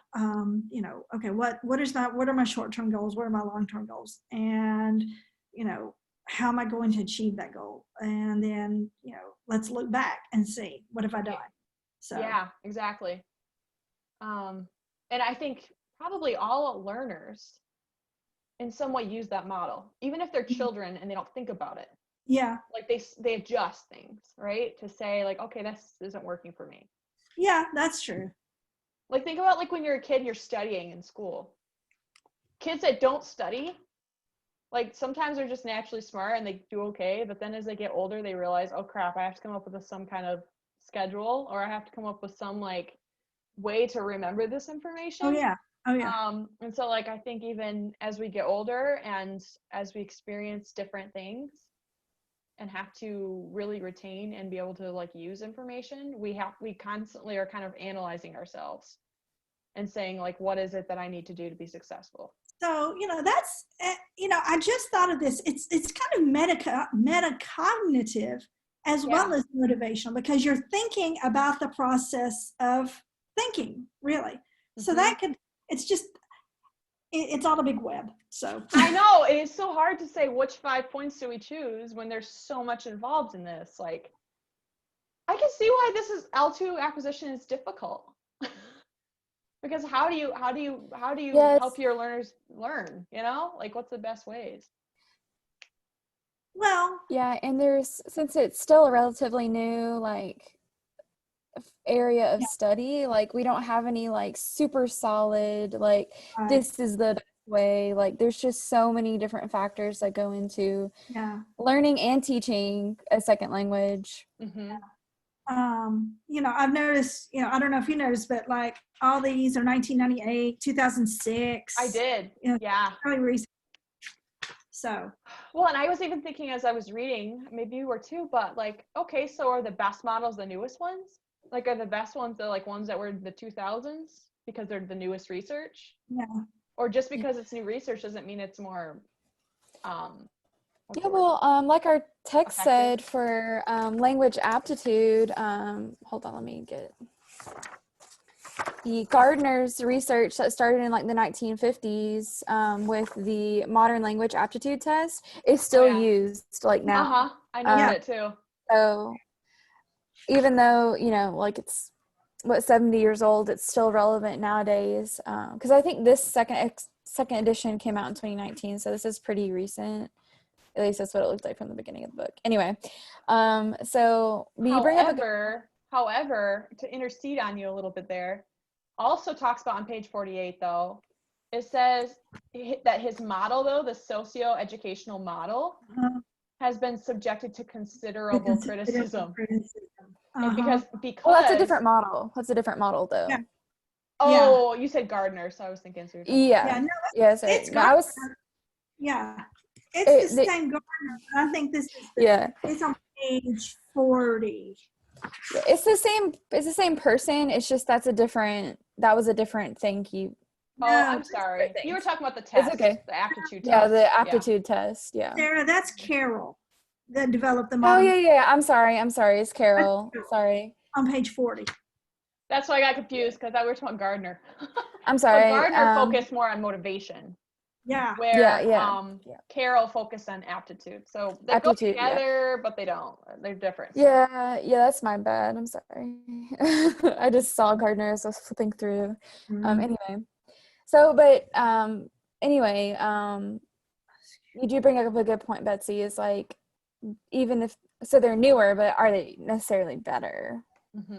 [SPEAKER 3] Okay, what are my short-term goals? What are my long-term goals? And, how am I going to achieve that goal? And then, let's look back and see, what have I done? So
[SPEAKER 2] yeah, exactly. And I think probably all learners in some way use that model, even if they're children and they don't think about it.
[SPEAKER 3] Yeah.
[SPEAKER 2] Like they adjust things, right? To say like, okay, this isn't working for me.
[SPEAKER 3] Yeah, that's true.
[SPEAKER 2] Like think about like when you're a kid and you're studying in school. Kids that don't study, like sometimes they're just naturally smart and they do okay, but then as they get older, they realize, oh crap, I have to come up with some kind of schedule, or I have to come up with some like way to remember this information.
[SPEAKER 3] Oh yeah.
[SPEAKER 2] And so like I think even as we get older and as we experience different things, and have to really retain and be able to like use information, we constantly are kind of analyzing ourselves and saying like, what is it that I need to do to be successful?
[SPEAKER 3] So, that's, I just thought of this. It's kind of metacognitive as well as motivational, because you're thinking about the process of thinking, really. So it's just, it's all a big web. So
[SPEAKER 2] I know it's so hard to say which 5 points do we choose when there's so much involved in this. Like, I can see why this is L2 acquisition is difficult. Because how do you help your learners learn, like what's the best ways?
[SPEAKER 3] Well,
[SPEAKER 1] yeah, and since it's still a relatively new like area of study, like we don't have any like super solid like this is the best way. Like there's just so many different factors that go into learning and teaching a second language.
[SPEAKER 3] I've noticed, I don't know if you noticed, but like all these are 1998, 2006.
[SPEAKER 2] I did.
[SPEAKER 3] Really recent. So.
[SPEAKER 2] Well, and I was even thinking as I was reading, maybe you were too, but like, okay, so are the best models the newest ones? Like, are the best ones the like ones that were in the 2000s because they're the newest research?
[SPEAKER 3] Yeah.
[SPEAKER 2] Or just because it's new research doesn't mean it's more
[SPEAKER 1] like our text said for language aptitude, hold on, let me get the Gardner's research that started in like the 1950s with the modern language aptitude test is still used like now.
[SPEAKER 2] I know it too.
[SPEAKER 1] So even though, like it's 70 years old, it's still relevant nowadays. Because I think this second edition came out in 2019, so this is pretty recent. At least that's what it looked like from the beginning of the book. Anyway, so you bring up
[SPEAKER 2] however, to intercede on you a little bit there, also talks about on page 48 though, it says that his model though, the socio-educational model, has been subjected to considerable criticism. Because
[SPEAKER 1] well, that's a different model. That's a different model though.
[SPEAKER 2] Yeah. Oh, you said Gardner, so I was thinking. So
[SPEAKER 3] it's Gardner. It's the same Gardner. I think this is it's on page 40.
[SPEAKER 1] It's the same person. It's just that was a different thing
[SPEAKER 2] I'm sorry. You were talking about the test.
[SPEAKER 1] It's okay.
[SPEAKER 2] The aptitude test.
[SPEAKER 1] Yeah, the aptitude test. Yeah.
[SPEAKER 3] Sarah, that's Carol that developed the model.
[SPEAKER 1] Oh yeah. I'm sorry. It's Carol. Sorry.
[SPEAKER 3] On page 40.
[SPEAKER 2] That's why I got confused because I was talking about Gardner.
[SPEAKER 1] I'm sorry.
[SPEAKER 2] So Gardner focused more on motivation.
[SPEAKER 3] Yeah.
[SPEAKER 2] Where Carol focused on aptitude. So they go together, but they don't. They're different. So.
[SPEAKER 1] Yeah, that's my bad. I'm sorry. I just saw Gardner as I was flipping through. Anyway. So, but anyway, you do bring up a good point, Betsy, is like, even if, so they're newer, but are they necessarily better?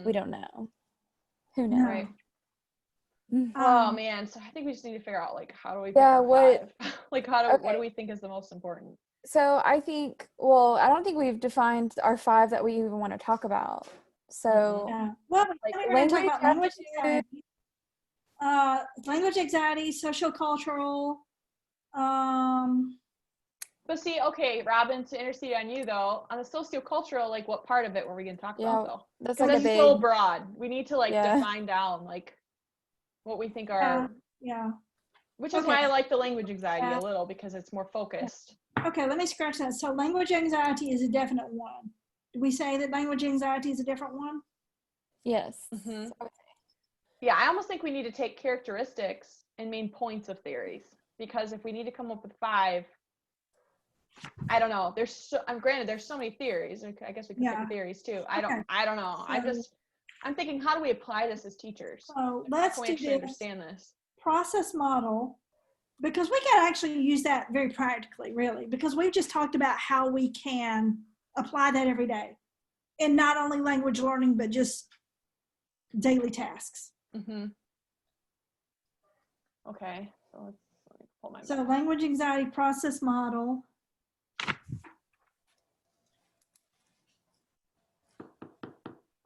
[SPEAKER 1] We don't know. Who knows?
[SPEAKER 2] Right. Oh man, so I think we just need to figure out like how do we pick our five? Like what do we think is the most important?
[SPEAKER 1] So I think, I don't think we've defined our 5 that we even want to talk about. So
[SPEAKER 3] well,
[SPEAKER 1] like
[SPEAKER 3] language anxiety, social cultural.
[SPEAKER 2] But see, okay, Robin, to intercede on you though, on the sociocultural, like what part of it were we going to talk about though?
[SPEAKER 1] That's
[SPEAKER 2] like so broad. We need to like define down like what we think are which is why I like the language anxiety a little, because it's more focused.
[SPEAKER 3] Okay, let me scratch that. So language anxiety is a definite one. Do we say that language anxiety is a different one?
[SPEAKER 1] Yes.
[SPEAKER 2] Yeah, I almost think we need to take characteristics and main points of theories, because if we need to come up with 5, I don't know. Granted, there's so many theories. I guess we could pick theories too. I don't know. I'm thinking, how do we apply this as teachers?
[SPEAKER 3] So let's
[SPEAKER 2] actually understand this
[SPEAKER 3] process model, because we can actually use that very practically, really, because we've just talked about how we can apply that every day, in not only language learning but just daily tasks.
[SPEAKER 2] Okay, so let me pull my.
[SPEAKER 3] So language anxiety process model.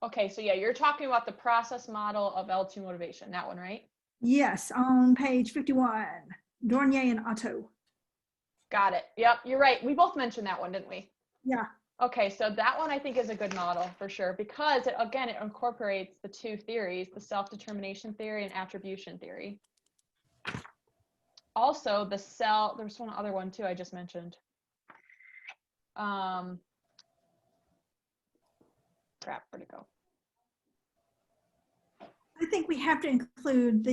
[SPEAKER 2] Okay, so you're talking about the process model of L2 motivation, that one, right?
[SPEAKER 3] Yes, on page 51, Dornier and Otto.
[SPEAKER 2] Got it. Yep, you're right. We both mentioned that one, didn't we?
[SPEAKER 3] Yeah.
[SPEAKER 2] Okay, so that one I think is a good model for sure, because it incorporates the two theories, the self-determination theory and attribution theory. Also, there's one other one too I just mentioned. Crap, where'd it go?
[SPEAKER 3] I think we have to include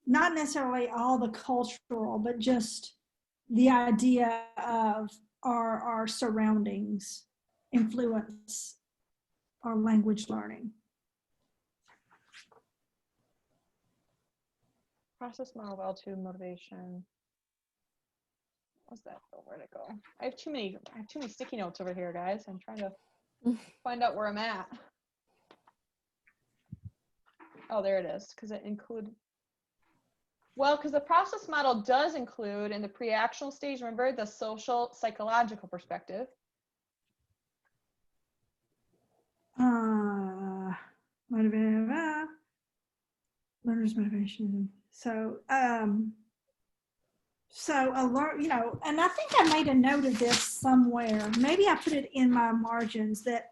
[SPEAKER 3] not necessarily all the cultural, but just the idea of our surroundings influence our language learning.
[SPEAKER 2] Process model of L2 motivation. What's that? Oh, where'd it go? I have too many sticky notes over here, guys. I'm trying to find out where I'm at. Oh, there it is. Because the process model does include in the pre-actional stage, remember, the social psychological perspective.
[SPEAKER 3] Learner's motivation. So and I think I made a note of this somewhere. Maybe I put it in my margins that,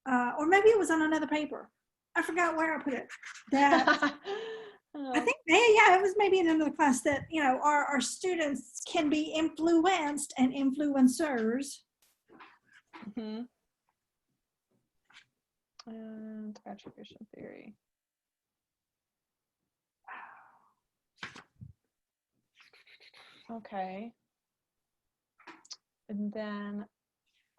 [SPEAKER 3] or maybe it was on another paper. I forgot where I put it. That I think, yeah, it was maybe in another class that, our students can be influenced and influencers.
[SPEAKER 2] Mm-hmm. And attribution theory. Okay. And then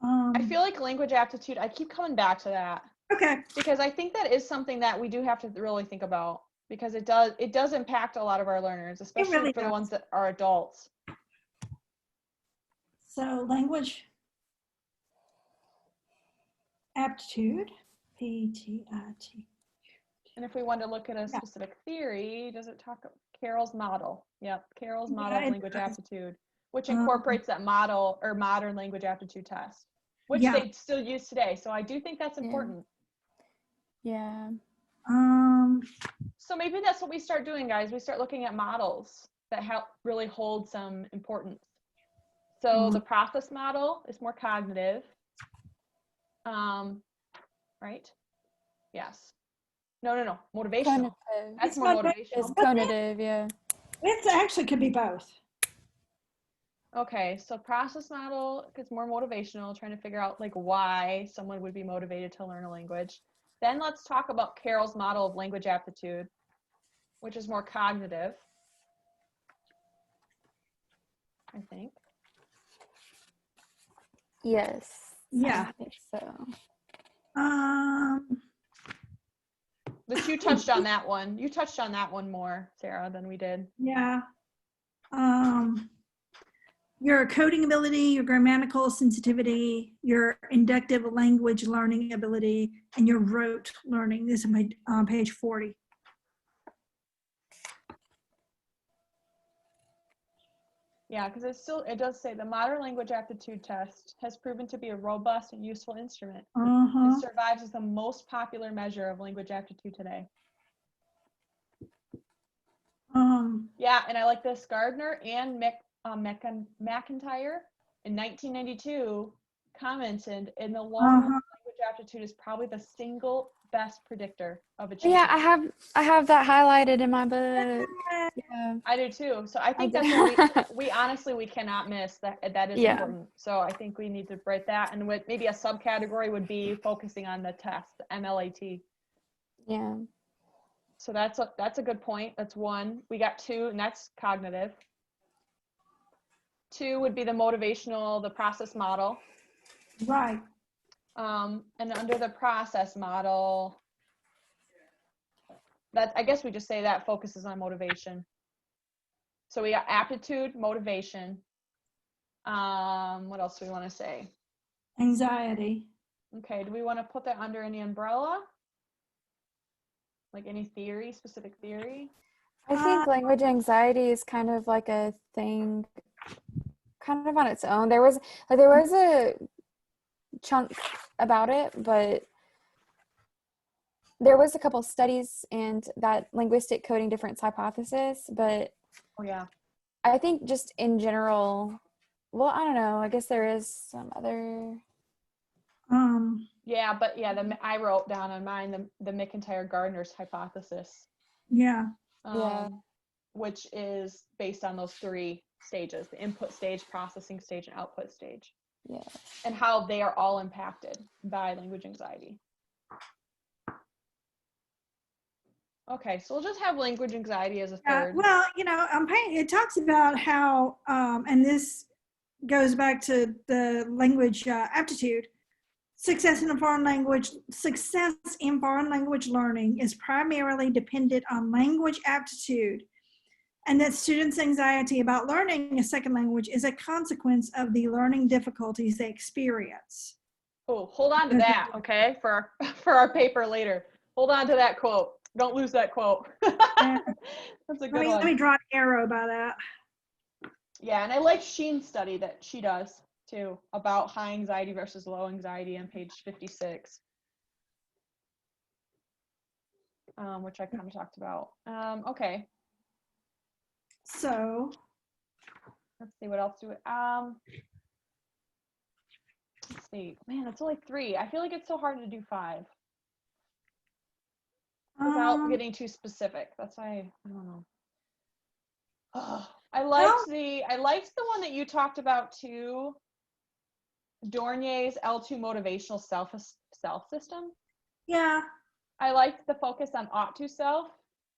[SPEAKER 2] I feel like language aptitude, I keep coming back to that.
[SPEAKER 3] Okay.
[SPEAKER 2] Because I think that is something that we do have to really think about, because it does impact a lot of our learners, especially
[SPEAKER 3] really
[SPEAKER 2] for
[SPEAKER 3] does.
[SPEAKER 2] the ones that are adults.
[SPEAKER 3] So language aptitude, PTIT.
[SPEAKER 2] And if we want to look at a specific theory, does it talk Carroll's model? Yep, Carroll's model of language aptitude, which incorporates that model or modern language aptitude test, which they still use today. So I do think that's important.
[SPEAKER 1] Yeah.
[SPEAKER 2] So maybe that's what we start doing, guys. We start looking at models that really hold some importance. So the process model is more cognitive. Right? Yes. No. Motivational.
[SPEAKER 1] Cognitive.
[SPEAKER 2] That's more motivational.
[SPEAKER 1] It's cognitive, yeah.
[SPEAKER 3] It actually could be both.
[SPEAKER 2] Okay, so process model is more motivational, trying to figure out like why someone would be motivated to learn a language. Then let's talk about Carroll's model of language aptitude, which is more cognitive, I think.
[SPEAKER 1] Yes.
[SPEAKER 3] Yeah.
[SPEAKER 1] I think so.
[SPEAKER 2] But you touched on that one. You touched on that one more, Sarah, than we did.
[SPEAKER 3] Yeah. Your coding ability, your grammatical sensitivity, your inductive language learning ability, and your rote learning. This is on page 40.
[SPEAKER 2] Yeah, because it does say the modern language aptitude test has proven to be a robust and useful instrument. It survives as the most popular measure of language aptitude today. Yeah, and I like this. Gardner and McIntyre in 1992 commented, in the long run, language aptitude is probably the single best predictor of achievement.
[SPEAKER 1] Yeah, I have that highlighted in my book. Yeah.
[SPEAKER 2] I do too. So I think that's what we honestly, we cannot miss that. That is important. So I think we need to write that, and with maybe a subcategory would be focusing on the test, the MLAT.
[SPEAKER 1] Yeah.
[SPEAKER 2] So that's a good point. That's one. We got two, and that's cognitive. Two would be the motivational, the process model.
[SPEAKER 3] Right.
[SPEAKER 2] And under the process model, I guess we just say that focuses on motivation. So we got aptitude, motivation. What else do we want to say?
[SPEAKER 3] Anxiety.
[SPEAKER 2] Okay, do we want to put that under any umbrella? Like any theory, specific theory?
[SPEAKER 1] I think language anxiety is kind of like a thing kind of on its own. There was a chunk about it, but there was a couple studies and that linguistic coding difference hypothesis, but I think just in general, well, I don't know, I guess there is some other
[SPEAKER 2] Yeah, but yeah, I wrote down on mine the McIntyre-Gardner's hypothesis,
[SPEAKER 3] Yeah.
[SPEAKER 1] Yeah.
[SPEAKER 2] Which is based on those 3 stages: the input stage, processing stage, and output stage.
[SPEAKER 1] Yeah.
[SPEAKER 2] And how they are all impacted by language anxiety. Okay, so we'll just have language anxiety as a third.
[SPEAKER 3] Well, it talks about how, and this goes back to the language aptitude. Success in foreign language learning is primarily dependent on language aptitude, and that students' anxiety about learning a second language is a consequence of the learning difficulties they experience.
[SPEAKER 2] Oh, hold on to that, okay, for our paper later. Hold on to that quote. Don't lose that quote. That's a good one.
[SPEAKER 3] Let me draw an arrow by that.
[SPEAKER 2] Yeah, and I like Sheen's study that she does too about high anxiety versus low anxiety on page 56, which I kind of talked about. Okay.
[SPEAKER 3] So
[SPEAKER 2] let's see, what else do we, let's see. Man, it's only 3. I feel like it's so hard to do 5 without getting too specific. That's why I don't know. I liked the one that you talked about too. Dornier's L2 motivational self system.
[SPEAKER 3] Yeah.
[SPEAKER 2] I liked the focus on ought to self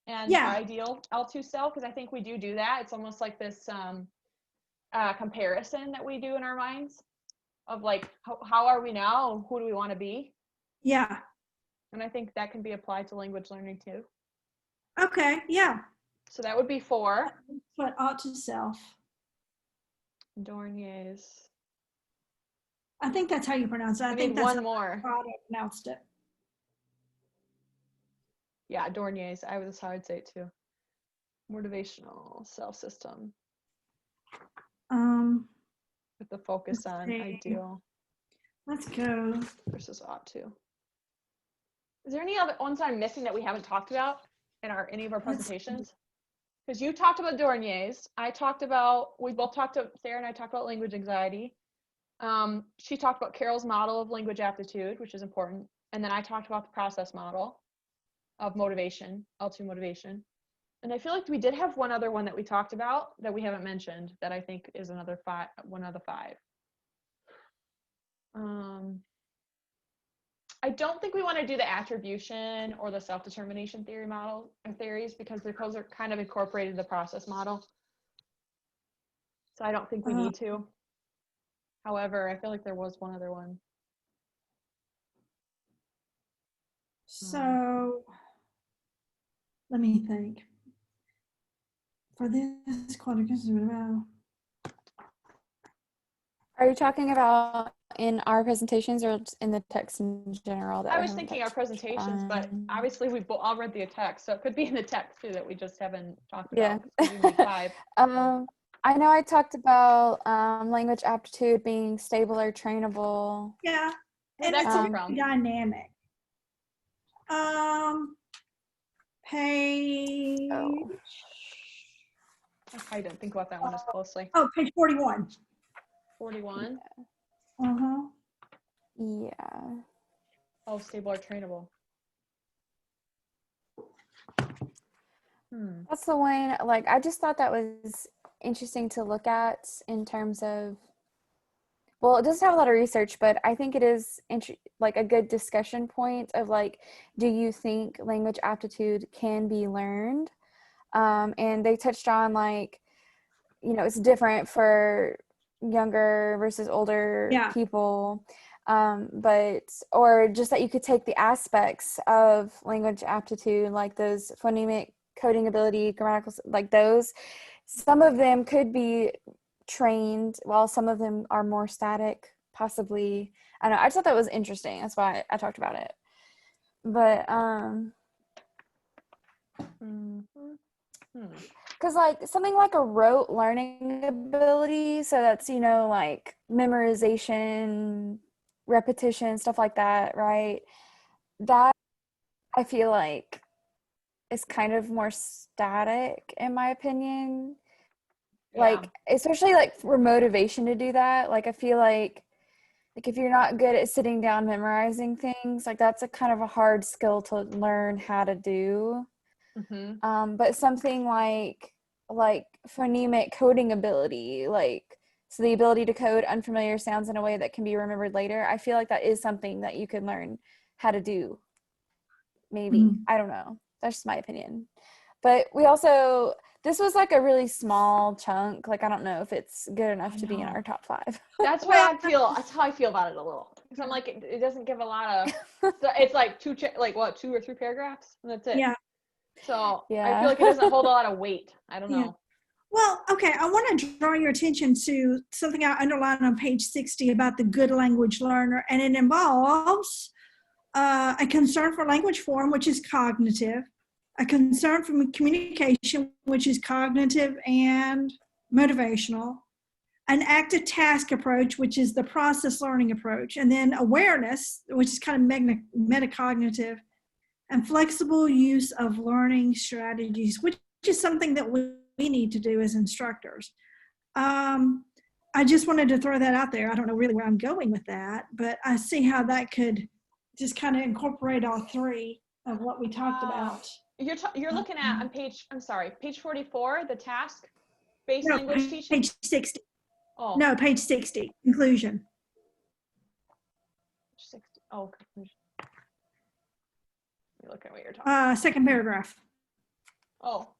[SPEAKER 2] and ideal L2 self, because I think we do that. It's almost like this comparison that we do in our minds of like, how are we now? Who do we want to be?
[SPEAKER 3] Yeah.
[SPEAKER 2] And I think that can be applied to language learning too.
[SPEAKER 3] Okay, yeah.
[SPEAKER 2] So that would be 4.
[SPEAKER 3] But ought to self.
[SPEAKER 2] Dornier's.
[SPEAKER 3] I think that's how you pronounce it. I think that's
[SPEAKER 2] one more.
[SPEAKER 3] How I pronounced it.
[SPEAKER 2] Yeah, Dornier's. That's how I'd say it too. Motivational self system. With the focus on ideal.
[SPEAKER 3] Let's go.
[SPEAKER 2] Versus ought to. Is there any other ones I'm missing that we haven't talked about in any of our presentations? Because you talked about Dornier's. We both talked to, Sarah and I talked about language anxiety. She talked about Carroll's model of language aptitude, which is important. And then I talked about the process model of motivation, L2 motivation. And I feel like we did have one other one that we talked about that we haven't mentioned that I think is one of the 5. I don't think we want to do the attribution or the self-determination theories, because those are kind of incorporated in the process model. So I don't think we need to. However, I feel like there was one other one.
[SPEAKER 3] So let me think. For this qualification,
[SPEAKER 1] Are you talking about in our presentations or in the text in general?
[SPEAKER 2] I was thinking our presentations, but obviously we all read the text, so it could be in the text too that we just haven't talked about.
[SPEAKER 1] Yeah. I know I talked about language aptitude being stable or trainable.
[SPEAKER 3] Yeah, and it's very dynamic. Page.
[SPEAKER 2] Oh. I didn't think about that one as closely.
[SPEAKER 3] Oh, page 41.
[SPEAKER 2] 41?
[SPEAKER 3] Uh-huh.
[SPEAKER 1] Yeah.
[SPEAKER 2] Oh, stable or trainable.
[SPEAKER 1] That's the one, like, I just thought that was interesting to look at in terms of, well, it doesn't have a lot of research, but I think it is like a good discussion point of like, do you think language aptitude can be learned? And they touched on like, it's different for younger versus older people, or just that you could take the aspects of language aptitude, like those phonemic coding ability, grammatical, like those, some of them could be trained while some of them are more static, possibly. I don't know, I just thought that was interesting. That's why I talked about it. But because like something like a rote learning ability, so that's like memorization, repetition, stuff like that, right? That I feel like is kind of more static in my opinion. Like especially like for motivation to do that, like I feel like like if you're not good at sitting down memorizing things, like that's a kind of a hard skill to learn how to do. But something like phonemic coding ability, like so the ability to code unfamiliar sounds in a way that can be remembered later, I feel like that is something that you can learn how to do. Maybe. I don't know. That's just my opinion. But we also, this was like a really small chunk. Like I don't know if it's good enough to be in our top 5.
[SPEAKER 2] That's why I feel. That's how I feel about it a little. Because I'm like, it doesn't give a lot of. It's like 2 or 3 paragraphs, and that's it.
[SPEAKER 3] Yeah.
[SPEAKER 2] So
[SPEAKER 1] Yeah.
[SPEAKER 2] I feel like it doesn't hold a lot of weight. I don't know.
[SPEAKER 3] Well, okay, I want to draw your attention to something I underlined on page 60 about the good language learner, and it involves a concern for language form, which is cognitive, a concern for communication, which is cognitive and motivational, an active task approach, which is the process learning approach, and then awareness, which is kind of metacognitive, and flexible use of learning strategies, which is something that we need to do as instructors. I just wanted to throw that out there. I don't know really where I'm going with that, but I see how that could just kind of incorporate all 3 of what we talked about.
[SPEAKER 2] You're looking at on page 44, the task-based
[SPEAKER 3] No,
[SPEAKER 2] language teaching?
[SPEAKER 3] Page 60.
[SPEAKER 2] Oh.
[SPEAKER 3] No, page 60, conclusion.
[SPEAKER 2] 60. Oh, conclusion. Let me look at what you're talking about.
[SPEAKER 3] Second paragraph.
[SPEAKER 2] Oh.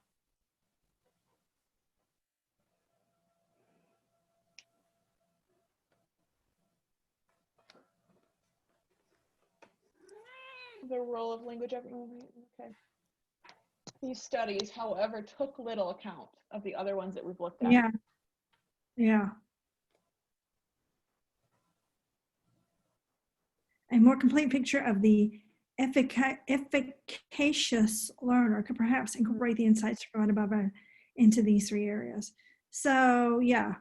[SPEAKER 2] The role of language. Okay. These studies, however, took little account of the other ones that we've looked at.
[SPEAKER 3] Yeah. Yeah. A more complete picture of the efficacious learner could perhaps incorporate the insights provided by into these 3 areas. So, yeah.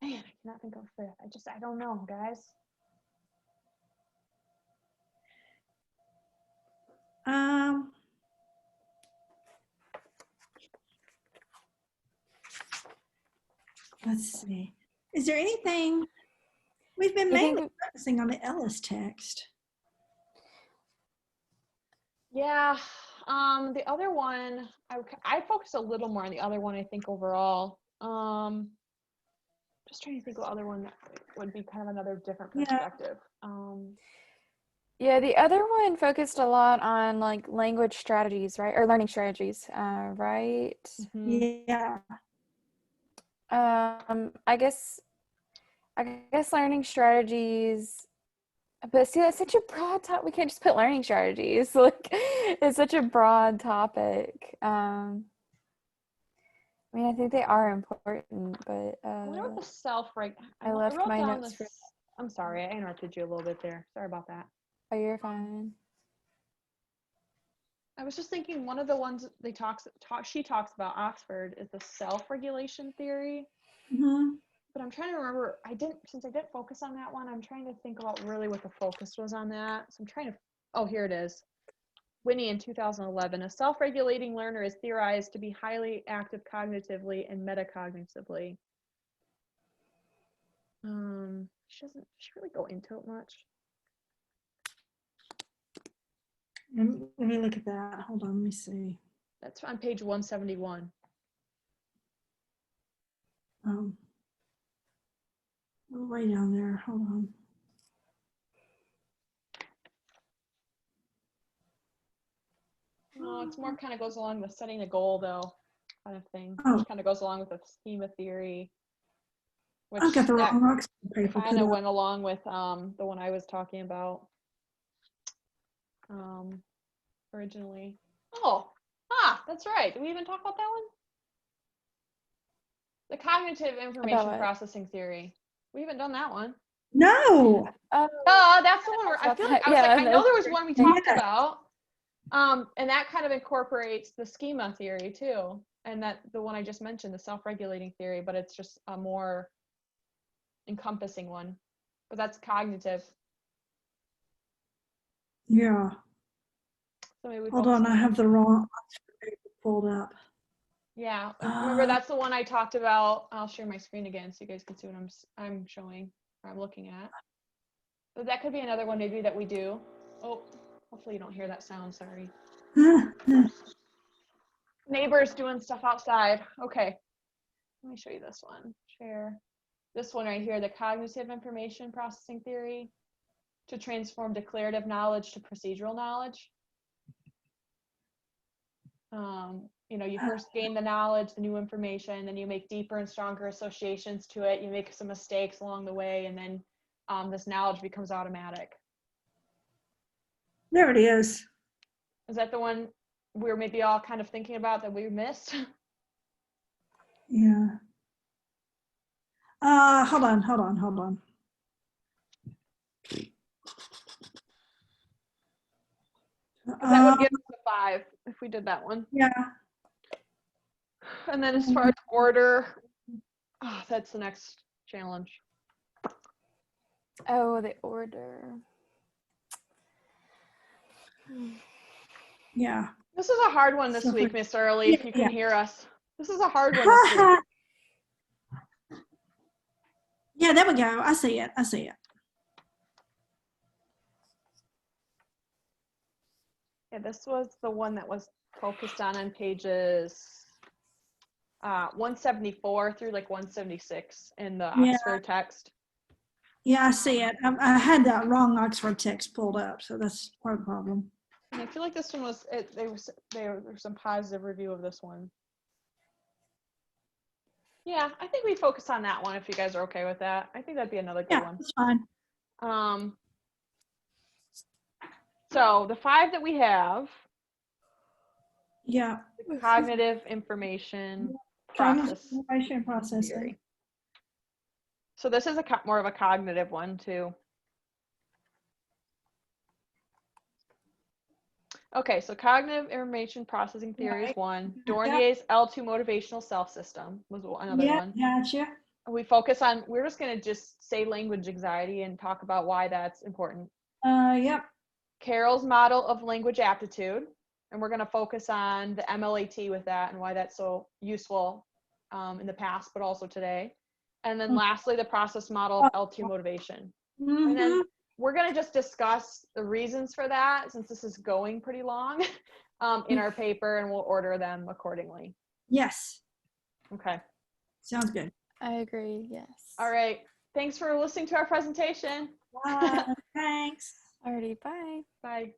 [SPEAKER 2] Man, I cannot think of it. I don't know, guys.
[SPEAKER 3] Let's see. Is there anything we've been mainly focusing on the Ellis text?
[SPEAKER 2] Yeah. The other one, I focused a little more on the other one, I think, overall. Just trying to think what other one that would be kind of another different perspective.
[SPEAKER 1] Yeah, the other one focused a lot on like language strategies, right? Or learning strategies, right?
[SPEAKER 3] Yeah.
[SPEAKER 1] I guess learning strategies, but see, that's such a broad topic. We can't just put learning strategies. Like, it's such a broad topic. I mean, I think they are important, but
[SPEAKER 2] what about the self-reg?
[SPEAKER 1] I left my notes for.
[SPEAKER 2] I'm sorry, I interrupted you a little bit there. Sorry about that.
[SPEAKER 1] Oh, you're fine.
[SPEAKER 2] I was just thinking one of the ones she talks about Oxford is the self-regulation theory. But I'm trying to remember, since I didn't focus on that one, I'm trying to think about really what the focus was on that. So I'm trying to, here it is. Winnie in 2011, a self-regulating learner is theorized to be highly active cognitively and metacognitively. She doesn't really go into it much.
[SPEAKER 3] Let me look at that. Hold on, let me see.
[SPEAKER 2] That's on page 171.
[SPEAKER 3] Way down there. Hold on.
[SPEAKER 2] It's more kind of goes along with setting a goal, though, kind of thing. Which kind of goes along with the schema theory. Which
[SPEAKER 3] I got the wrong Oxford paper.
[SPEAKER 2] Kind of went along with the one I was talking about originally. That's right. Did we even talk about that one? The cognitive information processing theory. We haven't done that one.
[SPEAKER 3] No.
[SPEAKER 2] That's the one where I feel like I know there was one we talked about. And that kind of incorporates the schema theory too. And that the one I just mentioned, the self-regulating theory, but it's just a more encompassing one. But that's cognitive.
[SPEAKER 3] Yeah.
[SPEAKER 2] So maybe
[SPEAKER 3] hold on, I have the wrong Oxford paper pulled up.
[SPEAKER 2] Yeah, remember that's the one I talked about. I'll share my screen again so you guys can see what I'm showing or I'm looking at. But that could be another one maybe that we do. Oh, hopefully you don't hear that sound, sorry. Neighbors doing stuff outside. Okay, let me show you this one. Share. This one right here, the cognitive information processing theory to transform declarative knowledge to procedural knowledge. You first gain the knowledge, the new information, then you make deeper and stronger associations to it. You make some mistakes along the way, and then this knowledge becomes automatic.
[SPEAKER 3] There it is.
[SPEAKER 2] Is that the one we're maybe all kind of thinking about that we missed?
[SPEAKER 3] Yeah. Hold on.
[SPEAKER 2] That would give us a 5 if we did that one.
[SPEAKER 3] Yeah.
[SPEAKER 2] And then as far as order, that's the next challenge.
[SPEAKER 1] Oh, the order.
[SPEAKER 3] Yeah.
[SPEAKER 2] This is a hard one this week, Miss Early, if you can hear us. This is a hard one this week.
[SPEAKER 3] Yeah, there we go. I see it.
[SPEAKER 2] Yeah, this was the one that was focused on pages 174 through like 176 in the Oxford text.
[SPEAKER 3] Yeah, I see it. I had that wrong Oxford text pulled up, so that's part of the problem.
[SPEAKER 2] And I feel like this one was, there was some positive review of this one. Yeah, I think we focus on that one if you guys are okay with that. I think that'd be another good one.
[SPEAKER 3] That's fine.
[SPEAKER 2] So the 5 that we have.
[SPEAKER 3] Yeah.
[SPEAKER 2] The cognitive information processing theory. So this is more of a cognitive one too. Okay, so cognitive information processing theory is one. Dornier's L2 motivational self system was another one.
[SPEAKER 3] Gotcha.
[SPEAKER 2] We focus on, we're just going to just say language anxiety and talk about why that's important.
[SPEAKER 3] Yep.
[SPEAKER 2] Carroll's model of language aptitude, and we're going to focus on the MLAT with that and why that's so useful in the past, but also today. And then lastly, the process model of L2 motivation. And then we're going to just discuss the reasons for that, since this is going pretty long in our paper, and we'll order them accordingly.
[SPEAKER 3] Yes.
[SPEAKER 2] Okay.
[SPEAKER 3] Sounds good.
[SPEAKER 1] I agree, yes.
[SPEAKER 2] All right. Thanks for listening to our presentation.
[SPEAKER 3] Bye. Thanks.
[SPEAKER 1] Alrighty, bye.
[SPEAKER 2] Bye.